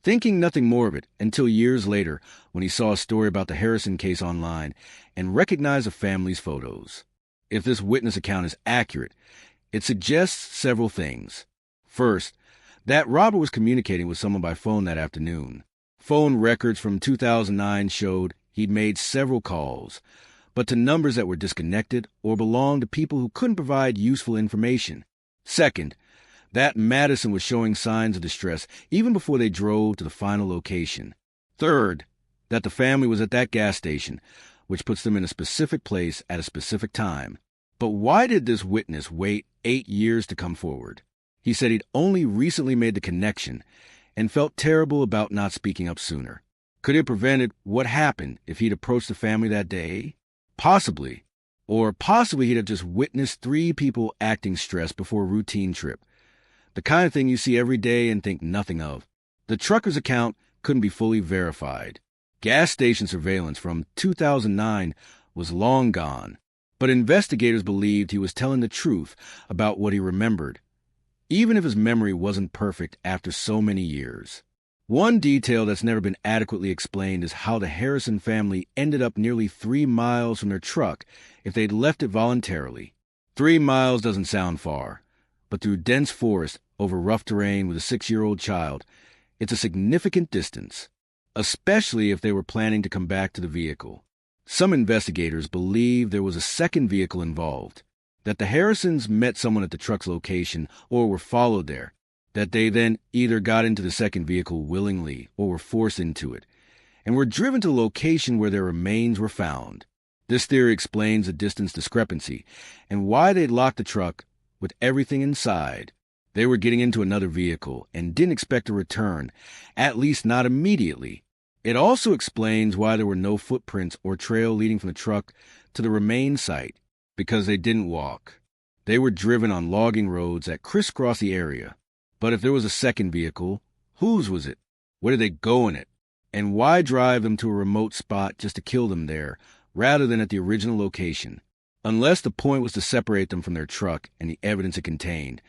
thinking nothing more of it until years later when he saw a story about the Harrison case online and recognized the family's photos. If this witness account is accurate, it suggests several things. First, that Robert was communicating with someone by phone that afternoon. Phone records from 2009 showed he'd made several calls, but to numbers that were disconnected or belonged to people who couldn't provide useful information. Second, that Madison was showing signs of distress even before they drove to the final location. Third, that the family was at that gas station, which puts them in a specific place at a specific time. But why did this witness wait 8 years to come forward? He said he'd only recently made the connection and felt terrible about not speaking up sooner. Could it have prevented what happened if he'd approached the family that day? Possibly. Or possibly he'd have just witnessed 3 people acting stressed before a routine trip. The kind of thing you see every day and think nothing of. The trucker's account couldn't be fully verified. Gas station surveillance from 2009 was long gone, but investigators believed he was telling the truth about what he remembered, even if his memory wasn't perfect after so many years. One detail that's never been adequately explained is how the Harrison family ended up nearly 3 miles from their truck if they'd left it voluntarily. 3 miles doesn't sound far, but through dense forest, over rough terrain with a 6-year-old child, it's a significant distance, especially if they were planning to come back to the vehicle. Some investigators believe there was a second vehicle involved, that the Harrisons met someone at the truck's location or were followed there, that they then either got into the second vehicle willingly or were forced into it, and were driven to the location where their remains were found. This theory explains the distance discrepancy and why they'd locked the truck with everything inside. They were getting into another vehicle and didn't expect a return, at least not immediately. It also explains why there were no footprints or trail leading from the truck to the remain site, because they didn't walk. They were driven on logging roads that crisscross the area. But if there was a second vehicle, whose was it? Where did they go in it? And why drive them to a remote spot just to kill them there, rather than at the original location? Unless the point was to separate them from their truck and the evidence it contained,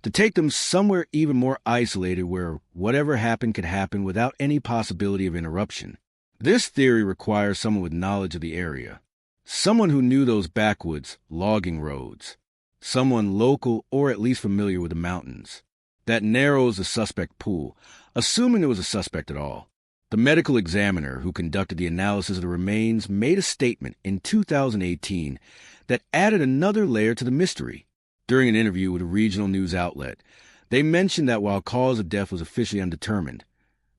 to take them somewhere even more isolated where whatever happened could happen without any possibility of interruption. This theory requires someone with knowledge of the area. Someone who knew those backwoods, logging roads. Someone local or at least familiar with the mountains. That narrows the suspect pool, assuming there was a suspect at all. The medical examiner who conducted the analysis of the remains made a statement in 2018 that added another layer to the mystery. During an interview with a regional news outlet, they mentioned that while cause of death was officially undetermined,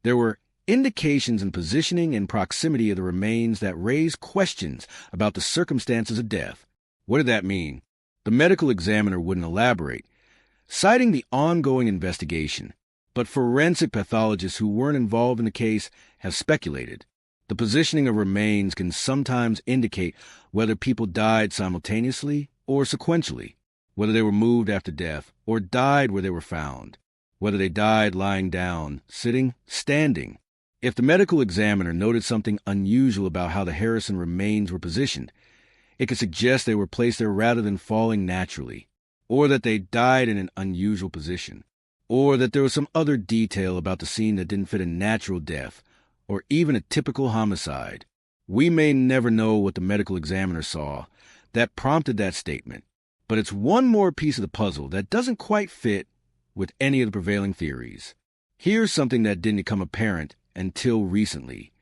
there were indications in positioning and proximity of the remains that raised questions about the circumstances of death. What did that mean? The medical examiner wouldn't elaborate, citing the ongoing investigation, but forensic pathologists who weren't involved in the case have speculated. The positioning of remains can sometimes indicate whether people died simultaneously or sequentially, whether they were moved after death or died where they were found, whether they died lying down, sitting, standing. If the medical examiner noted something unusual about how the Harrison remains were positioned, it could suggest they were placed there rather than falling naturally, or that they died in an unusual position, or that there was some other detail about the scene that didn't fit a natural death, or even a typical homicide. We may never know what the medical examiner saw that prompted that statement, but it's one more piece of the puzzle that doesn't quite fit with any of the prevailing theories. Here's something that didn't become apparent until recently.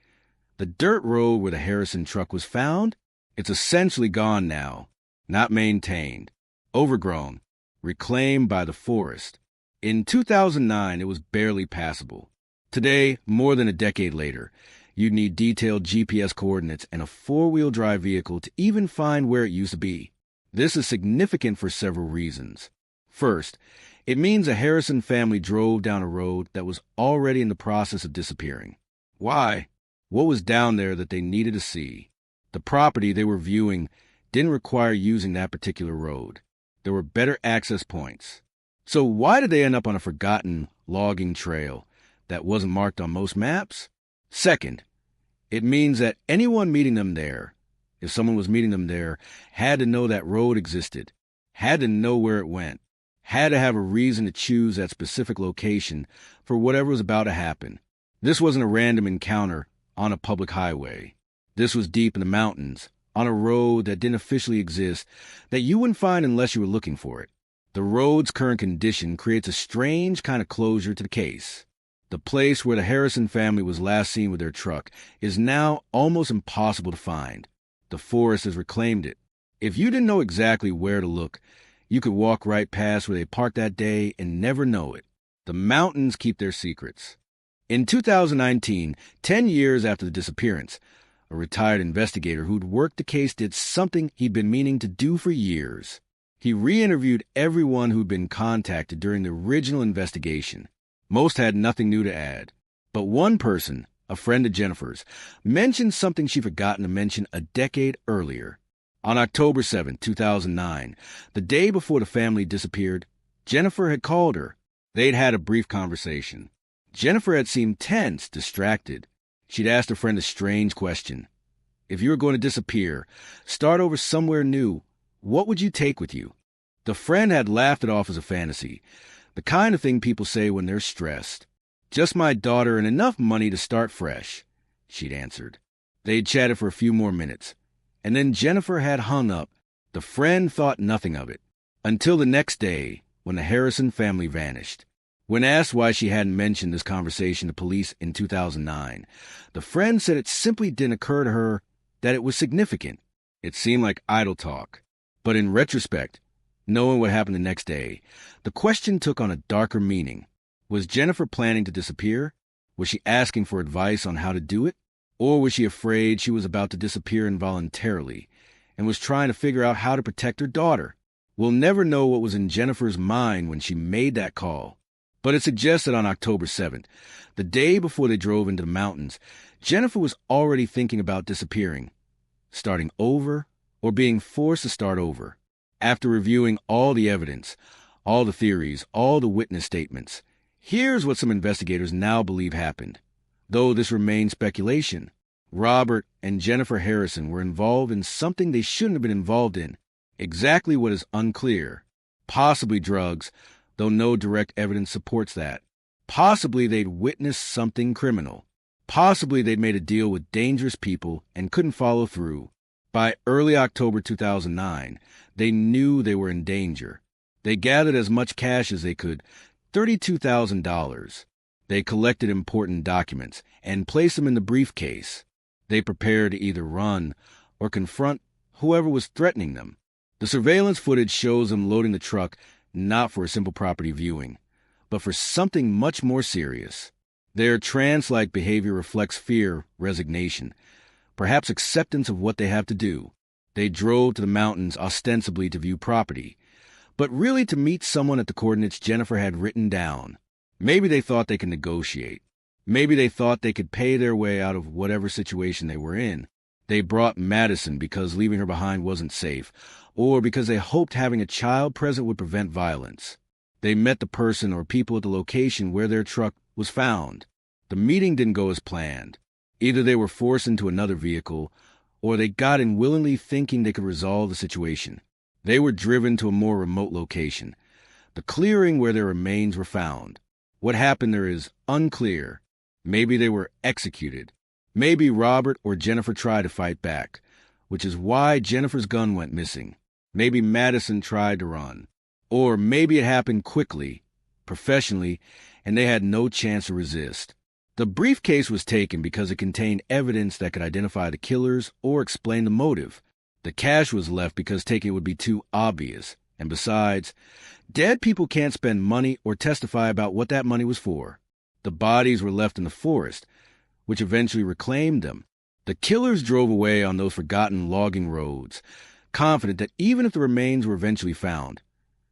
The dirt road where the Harrison truck was found, it's essentially gone now, not maintained, overgrown, reclaimed by the forest. In 2009, it was barely passable. Today, more than a decade later, you'd need detailed GPS coordinates and a four-wheel drive vehicle to even find where it used to be. This is significant for several reasons. First, it means a Harrison family drove down a road that was already in the process of disappearing. Why? What was down there that they needed to see? The property they were viewing didn't require using that particular road. There were better access points. So why did they end up on a forgotten logging trail that wasn't marked on most maps? Second, it means that anyone meeting them there, if someone was meeting them there, had to know that road existed, had to know where it went, had to have a reason to choose that specific location for whatever was about to happen. This wasn't a random encounter on a public highway. This was deep in the mountains, on a road that didn't officially exist, that you wouldn't find unless you were looking for it. The road's current condition creates a strange kind of closure to the case. The place where the Harrison family was last seen with their truck is now almost impossible to find. The forest has reclaimed it. If you didn't know exactly where to look, you could walk right past where they parked that day and never know it. The mountains keep their secrets. In 2019, 10 years after the disappearance, a retired investigator who'd worked the case did something he'd been meaning to do for years. He re-interviewed everyone who'd been contacted during the original investigation. Most had nothing new to add. But one person, a friend of Jennifer's, mentioned something she'd forgotten to mention a decade earlier. On October 7, 2009, the day before the family disappeared, Jennifer had called her. They'd had a brief conversation. Jennifer had seemed tense, distracted. She'd asked her friend a strange question. If you were going to disappear, start over somewhere new, what would you take with you? The friend had laughed it off as a fantasy, the kind of thing people say when they're stressed. Just my daughter and enough money to start fresh, she'd answered. They'd chatted for a few more minutes, and then Jennifer had hung up. The friend thought nothing of it, until the next day when the Harrison family vanished. When asked why she hadn't mentioned this conversation to police in 2009, the friend said it simply didn't occur to her that it was significant. It seemed like idle talk. But in retrospect, knowing what happened the next day, the question took on a darker meaning. Was Jennifer planning to disappear? Was she asking for advice on how to do it? Or was she afraid she was about to disappear involuntarily and was trying to figure out how to protect her daughter? We'll never know what was in Jennifer's mind when she made that call. But it suggests that on October 7th, the day before they drove into the mountains, Jennifer was already thinking about disappearing, starting over, or being forced to start over. After reviewing all the evidence, all the theories, all the witness statements, here's what some investigators now believe happened. Though this remains speculation, Robert and Jennifer Harrison were involved in something they shouldn't have been involved in. Exactly what is unclear. Possibly drugs, though no direct evidence supports that. Possibly they'd witnessed something criminal. Possibly they'd made a deal with dangerous people and couldn't follow through. By early October 2009, they knew they were in danger. They gathered as much cash as they could, $32,000. They collected important documents and placed them in the briefcase. They prepared to either run or confront whoever was threatening them. The surveillance footage shows them loading the truck not for a simple property viewing, but for something much more serious. Their trance-like behavior reflects fear, resignation, perhaps acceptance of what they have to do. They drove to the mountains ostensibly to view property, but really to meet someone at the coordinates Jennifer had written down. Maybe they thought they could negotiate. Maybe they thought they could pay their way out of whatever situation they were in. They brought Madison because leaving her behind wasn't safe, or because they hoped having a child present would prevent violence. They met the person or people at the location where their truck was found. The meeting didn't go as planned. Either they were forced into another vehicle, or they got in willingly thinking they could resolve the situation. They were driven to a more remote location, the clearing where their remains were found. What happened there is unclear. Maybe they were executed. Maybe Robert or Jennifer tried to fight back, which is why Jennifer's gun went missing. Maybe Madison tried to run. Or maybe it happened quickly, professionally, and they had no chance to resist. The briefcase was taken because it contained evidence that could identify the killers or explain the motive. The cash was left because taking it would be too obvious. And besides, dead people can't spend money or testify about what that money was for. The bodies were left in the forest, which eventually reclaimed them. The killers drove away on those forgotten logging roads, confident that even if the remains were eventually found,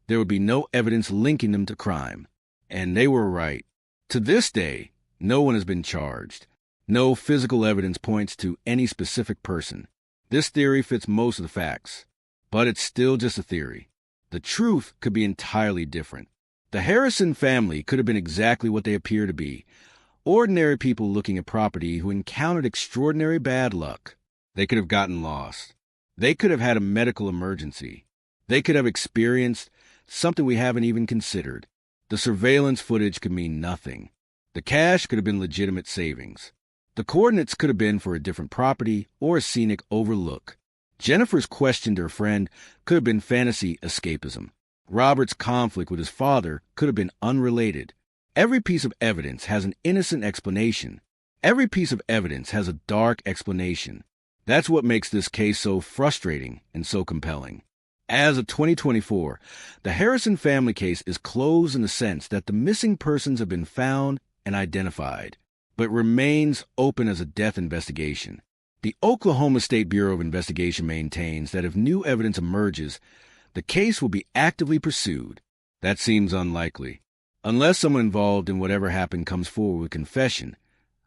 there would be no evidence linking them to crime. And they were right. To this day, no one has been charged. No physical evidence points to any specific person. This theory fits most of the facts, but it's still just a theory. The truth could be entirely different. The Harrison family could have been exactly what they appear to be. Ordinary people looking at property who encountered extraordinary bad luck. They could have gotten lost. They could have had a medical emergency. They could have experienced something we haven't even considered. The surveillance footage could mean nothing. The cash could have been legitimate savings. The coordinates could have been for a different property or a scenic overlook. Jennifer's question to her friend could have been fantasy escapism. Robert's conflict with his father could have been unrelated. Every piece of evidence has an innocent explanation. Every piece of evidence has a dark explanation. That's what makes this case so frustrating and so compelling. As of 2024, the Harrison family case is closed in the sense that the missing persons have been found and identified, but remains open as a death investigation. The Oklahoma State Bureau of Investigation maintains that if new evidence emerges, the case will be actively pursued. That seems unlikely. Unless someone involved in whatever happened comes forward with confession,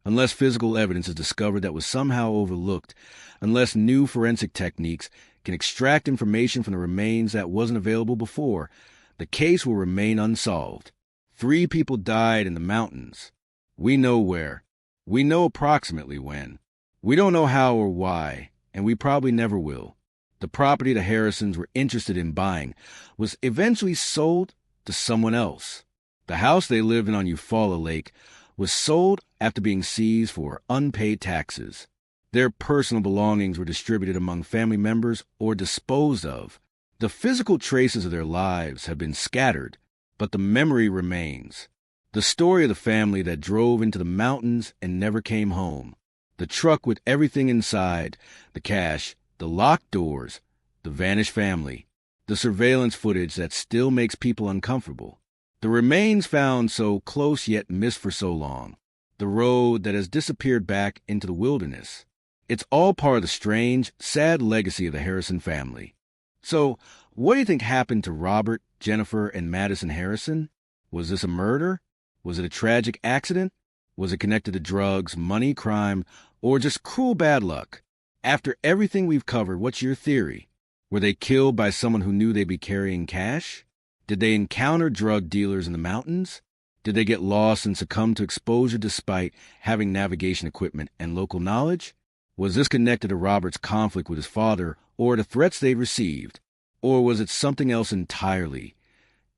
unless physical evidence is discovered that was somehow overlooked, unless new forensic techniques can extract information from the remains that wasn't available before, the case will remain unsolved. 3 people died in the mountains. We know where. We know approximately when. We don't know how or why, and we probably never will. The property the Harrisons were interested in buying was eventually sold to someone else. The house they lived in on Eufaula Lake was sold after being seized for unpaid taxes. Their personal belongings were distributed among family members or disposed of. The physical traces of their lives have been scattered, but the memory remains. The story of the family that drove into the mountains and never came home. The truck with everything inside, the cash, the locked doors, the vanished family. The surveillance footage that still makes people uncomfortable. The remains found so close yet missed for so long. The road that has disappeared back into the wilderness. It's all part of the strange, sad legacy of the Harrison family. So, what do you think happened to Robert, Jennifer, and Madison Harrison? Was this a murder? Was it a tragic accident? Was it connected to drugs, money, crime, or just cruel bad luck? After everything we've covered, what's your theory? Were they killed by someone who knew they'd be carrying cash? Did they encounter drug dealers in the mountains? Did they get lost and succumb to exposure despite having navigation equipment and local knowledge? Was this connected to Robert's conflict with his father or the threats they'd received? Or was it something else entirely?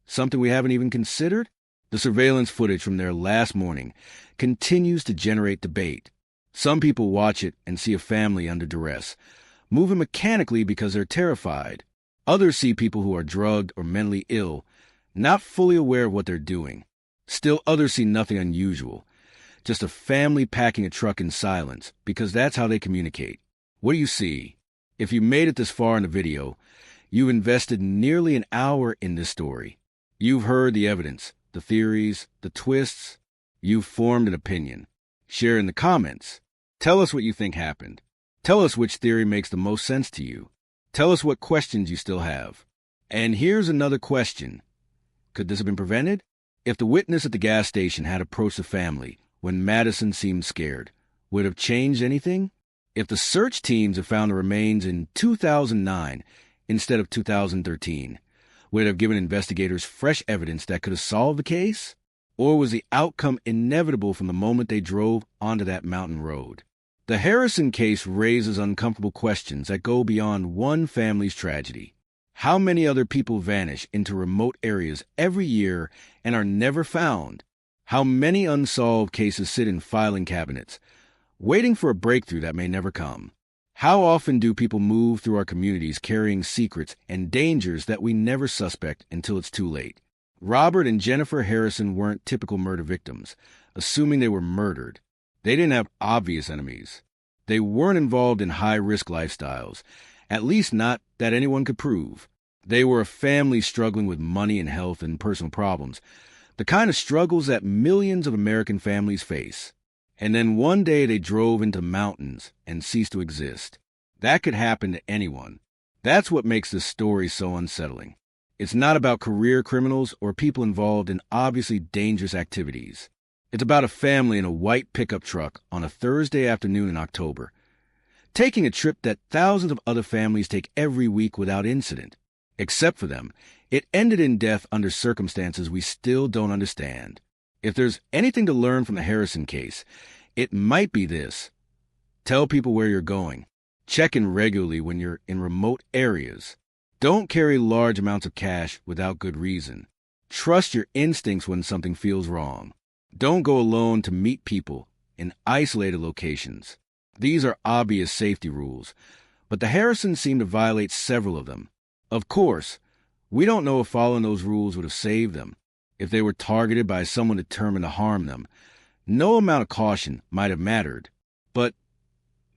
Something we haven't even considered? The surveillance footage from their last morning continues to generate debate. Some people watch it and see a family under duress, moving mechanically because they're terrified. Others see people who are drugged or mentally ill, not fully aware of what they're doing. Still others see nothing unusual, just a family packing a truck in silence, because that's how they communicate. What do you see? If you made it this far in the video, you've invested nearly an hour in this story. You've heard the evidence, the theories, the twists. You've formed an opinion. Share in the comments. Tell us what you think happened. Tell us which theory makes the most sense to you. Tell us what questions you still have. And here's another question. Could this have been prevented? If the witness at the gas station had approached the family when Madison seemed scared, would it have changed anything? If the search teams had found the remains in 2009 instead of 2013, would it have given investigators fresh evidence that could have solved the case? Or was the outcome inevitable from the moment they drove onto that mountain road? The Harrison case raises uncomfortable questions that go beyond one family's tragedy. How many other people vanish into remote areas every year and are never found? How many unsolved cases sit in filing cabinets, waiting for a breakthrough that may never come? How often do people move through our communities carrying secrets and dangers that we never suspect until it's too late? Robert and Jennifer Harrison weren't typical murder victims, assuming they were murdered. They didn't have obvious enemies. They weren't involved in high-risk lifestyles, at least not that anyone could prove. They were a family struggling with money and health and personal problems, the kind of struggles that millions of American families face. And then one day they drove into mountains and ceased to exist. That could happen to anyone. That's what makes this story so unsettling. It's not about career criminals or people involved in obviously dangerous activities. It's about a family in a white pickup truck on a Thursday afternoon in October, taking a trip that thousands of other families take every week without incident. Except for them, it ended in death under circumstances we still don't understand. If there's anything to learn from the Harrison case, it might be this. Tell people where you're going. Check in regularly when you're in remote areas. Don't carry large amounts of cash without good reason. Trust your instincts when something feels wrong. Don't go alone to meet people in isolated locations. These are obvious safety rules, but the Harrisons seem to violate several of them. Of course, we don't know if following those rules would have saved them. If they were targeted by someone determined to harm them, no amount of caution might have mattered. But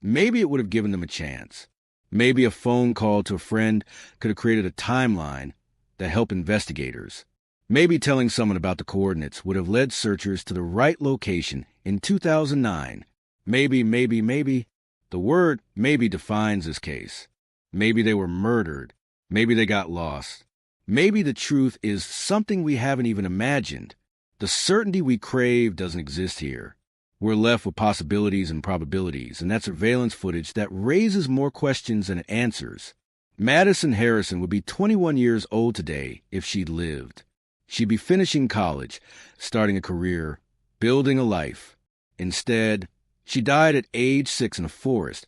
maybe it would have given them a chance. Maybe a phone call to a friend could have created a timeline that helped investigators. Maybe telling someone about the coordinates would have led searchers to the right location in 2009. Maybe. The word maybe defines this case. Maybe they were murdered. Maybe they got lost. Maybe the truth is something we haven't even imagined. The certainty we crave doesn't exist here. We're left with possibilities and probabilities, and that surveillance footage that raises more questions than it answers. Madison Harrison would be 21 years old today if she'd lived. She'd be finishing college, starting a career, building a life. Instead, she died at age 6 in a forest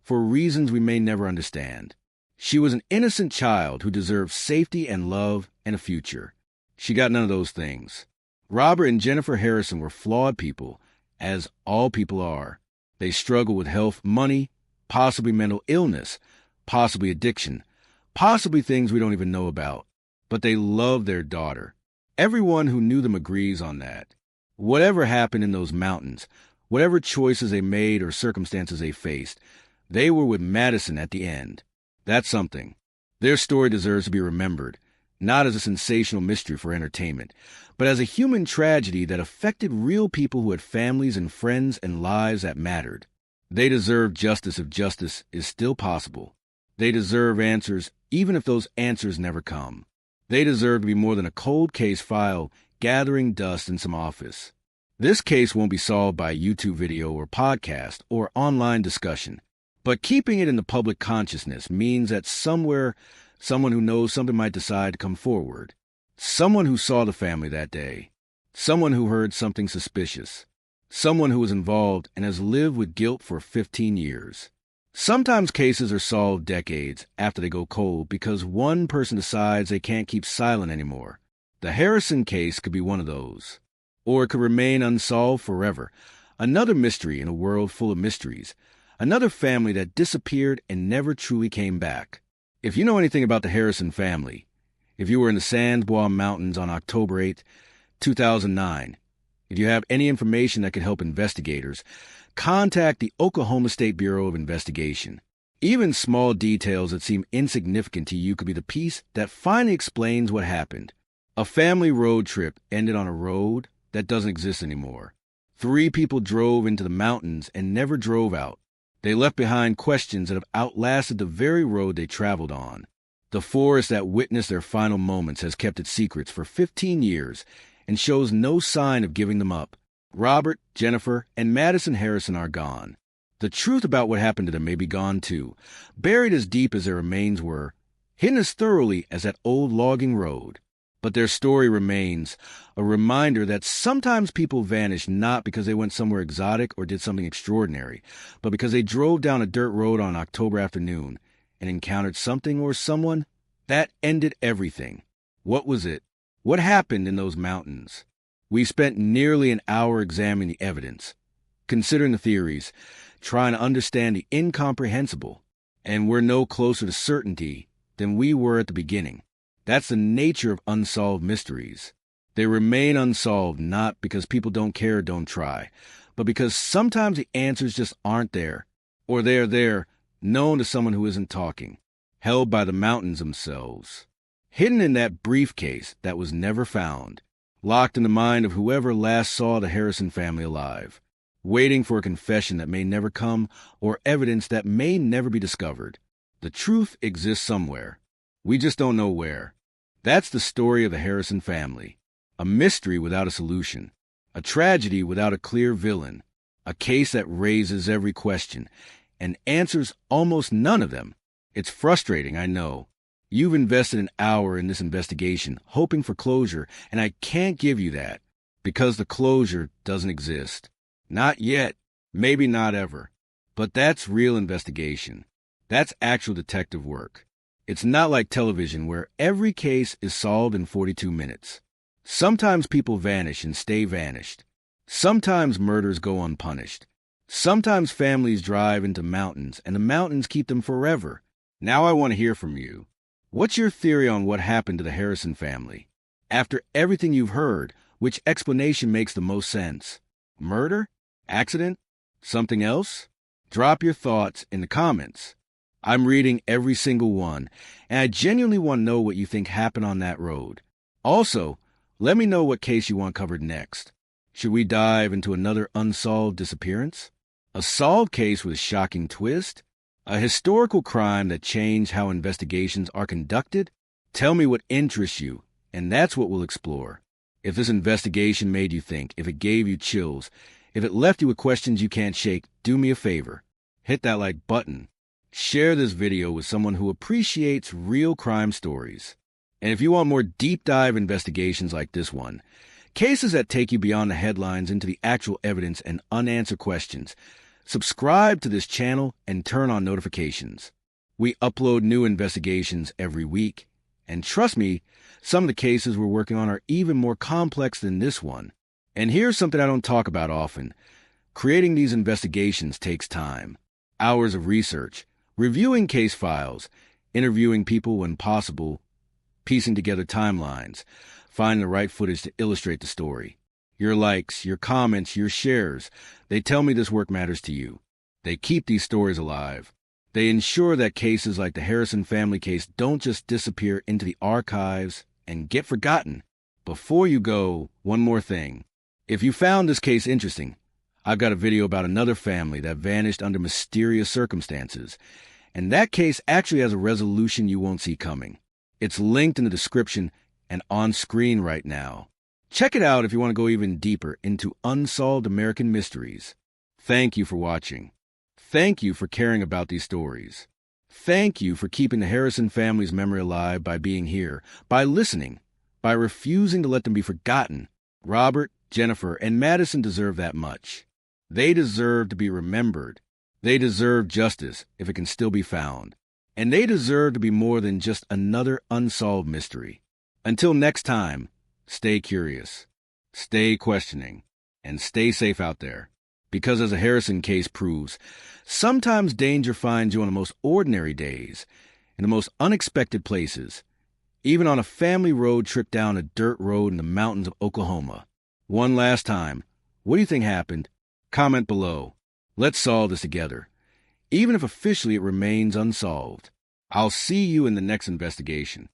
for reasons we may never understand. She was an innocent child who deserved safety and love and a future. She got none of those things. Robert and Jennifer Harrison were flawed people, as all people are. They struggle with health, money, possibly mental illness, possibly addiction, possibly things we don't even know about. But they love their daughter. Everyone who knew them agrees on that. Whatever happened in those mountains, whatever choices they made or circumstances they faced, they were with Madison at the end. That's something. Their story deserves to be remembered, not as a sensational mystery for entertainment, but as a human tragedy that affected real people who had families and friends and lives that mattered. They deserve justice if justice is still possible. They deserve answers even if those answers never come. They deserve to be more than a cold case file gathering dust in some office. This case won't be solved by a YouTube video or podcast or online discussion. But keeping it in the public consciousness means that somewhere, someone who knows something might decide to come forward. Someone who saw the family that day. Someone who heard something suspicious. Someone who was involved and has lived with guilt for 15 years. Sometimes cases are solved decades after they go cold because one person decides they can't keep silent anymore. The Harrison case could be one of those. Or it could remain unsolved forever. Another mystery in a world full of mysteries. Another family that disappeared and never truly came back. If you know anything about the Harrison family, if you were in the San Juan Mountains on October 8, 2009, if you have any information that could help investigators, contact the Oklahoma State Bureau of Investigation. Even small details that seem insignificant to you could be the piece that finally explains what happened. A family road trip ended on a road that doesn't exist anymore. 3 people drove into the mountains and never drove out. They left behind questions that have outlasted the very road they traveled on. The forest that witnessed their final moments has kept its secrets for 15 years and shows no sign of giving them up. Robert, Jennifer, and Madison Harrison are gone. The truth about what happened to them may be gone too, buried as deep as their remains were, hidden as thoroughly as that old logging road. But their story remains a reminder that sometimes people vanish not because they went somewhere exotic or did something extraordinary, but because they drove down a dirt road on an October afternoon and encountered something or someone that ended everything. What was it? What happened in those mountains? We spent nearly an hour examining the evidence, considering the theories, trying to understand the incomprehensible, and we're no closer to certainty than we were at the beginning. That's the nature of unsolved mysteries. They remain unsolved not because people don't care or don't try, but because sometimes the answers just aren't there, or they're there, known to someone who isn't talking, held by the mountains themselves. Hidden in that briefcase that was never found, locked in the mind of whoever last saw the Harrison family alive, waiting for a confession that may never come or evidence that may never be discovered. The truth exists somewhere. We just don't know where. That's the story of the Harrison family. A mystery without a solution. A tragedy without a clear villain. A case that raises every question and answers almost none of them. It's frustrating, I know. You've invested an hour in this investigation, hoping for closure, and I can't give you that, because the closure doesn't exist. Not yet, maybe not ever. But that's real investigation. That's actual detective work. It's not like television where every case is solved in 42 minutes. Sometimes people vanish and stay vanished. Sometimes murders go unpunished. Sometimes families drive into mountains and the mountains keep them forever. Now I want to hear from you. What's your theory on what happened to the Harrison family? After everything you've heard, which explanation makes the most sense? Murder? Accident? Something else? Drop your thoughts in the comments. I'm reading every single one, and I genuinely want to know what you think happened on that road. Also, let me know what case you want covered next. Should we dive into another unsolved disappearance? A solved case with a shocking twist? A historical crime that changed how investigations are conducted? Tell me what interests you, and that's what we'll explore. If this investigation made you think, if it gave you chills, if it left you with questions you can't shake, do me a favor. Hit that like button. Share this video with someone who appreciates real crime stories. And if you want more deep dive investigations like this one, cases that take you beyond the headlines into the actual evidence and unanswered questions, subscribe to this channel and turn on notifications. We upload new investigations every week, and trust me, some of the cases we're working on are even more complex than this one. And here's something I don't talk about often. Creating these investigations takes time. Hours of research, reviewing case files, interviewing people when possible, piecing together timelines, finding the right footage to illustrate the story. Your likes, your comments, your shares, they tell me this work matters to you. They keep these stories alive. They ensure that cases like the Harrison family case don't just disappear into the archives and get forgotten. Before you go, one more thing. If you found this case interesting, I've got a video about another family that vanished under mysterious circumstances, and that case actually has a resolution you won't see coming. It's linked in the description and on screen right now. Check it out if you want to go even deeper into unsolved American mysteries. Thank you for watching. Thank you for caring about these stories. Thank you for keeping the Harrison family's memory alive by being here, by listening, by refusing to let them be forgotten. Robert, Jennifer, and Madison deserve that much. They deserve to be remembered. They deserve justice if it can still be found. And they deserve to be more than just another unsolved mystery. Until next time, stay curious, stay questioning, and stay safe out there. Because as a Harrison case proves, sometimes danger finds you on the most ordinary days, in the most unexpected places, even on a family road trip down a dirt road in the mountains of Oklahoma. One last time, what do you think happened? Comment below. Let's solve this together, even if officially it remains unsolved. I'll see you in the next investigation.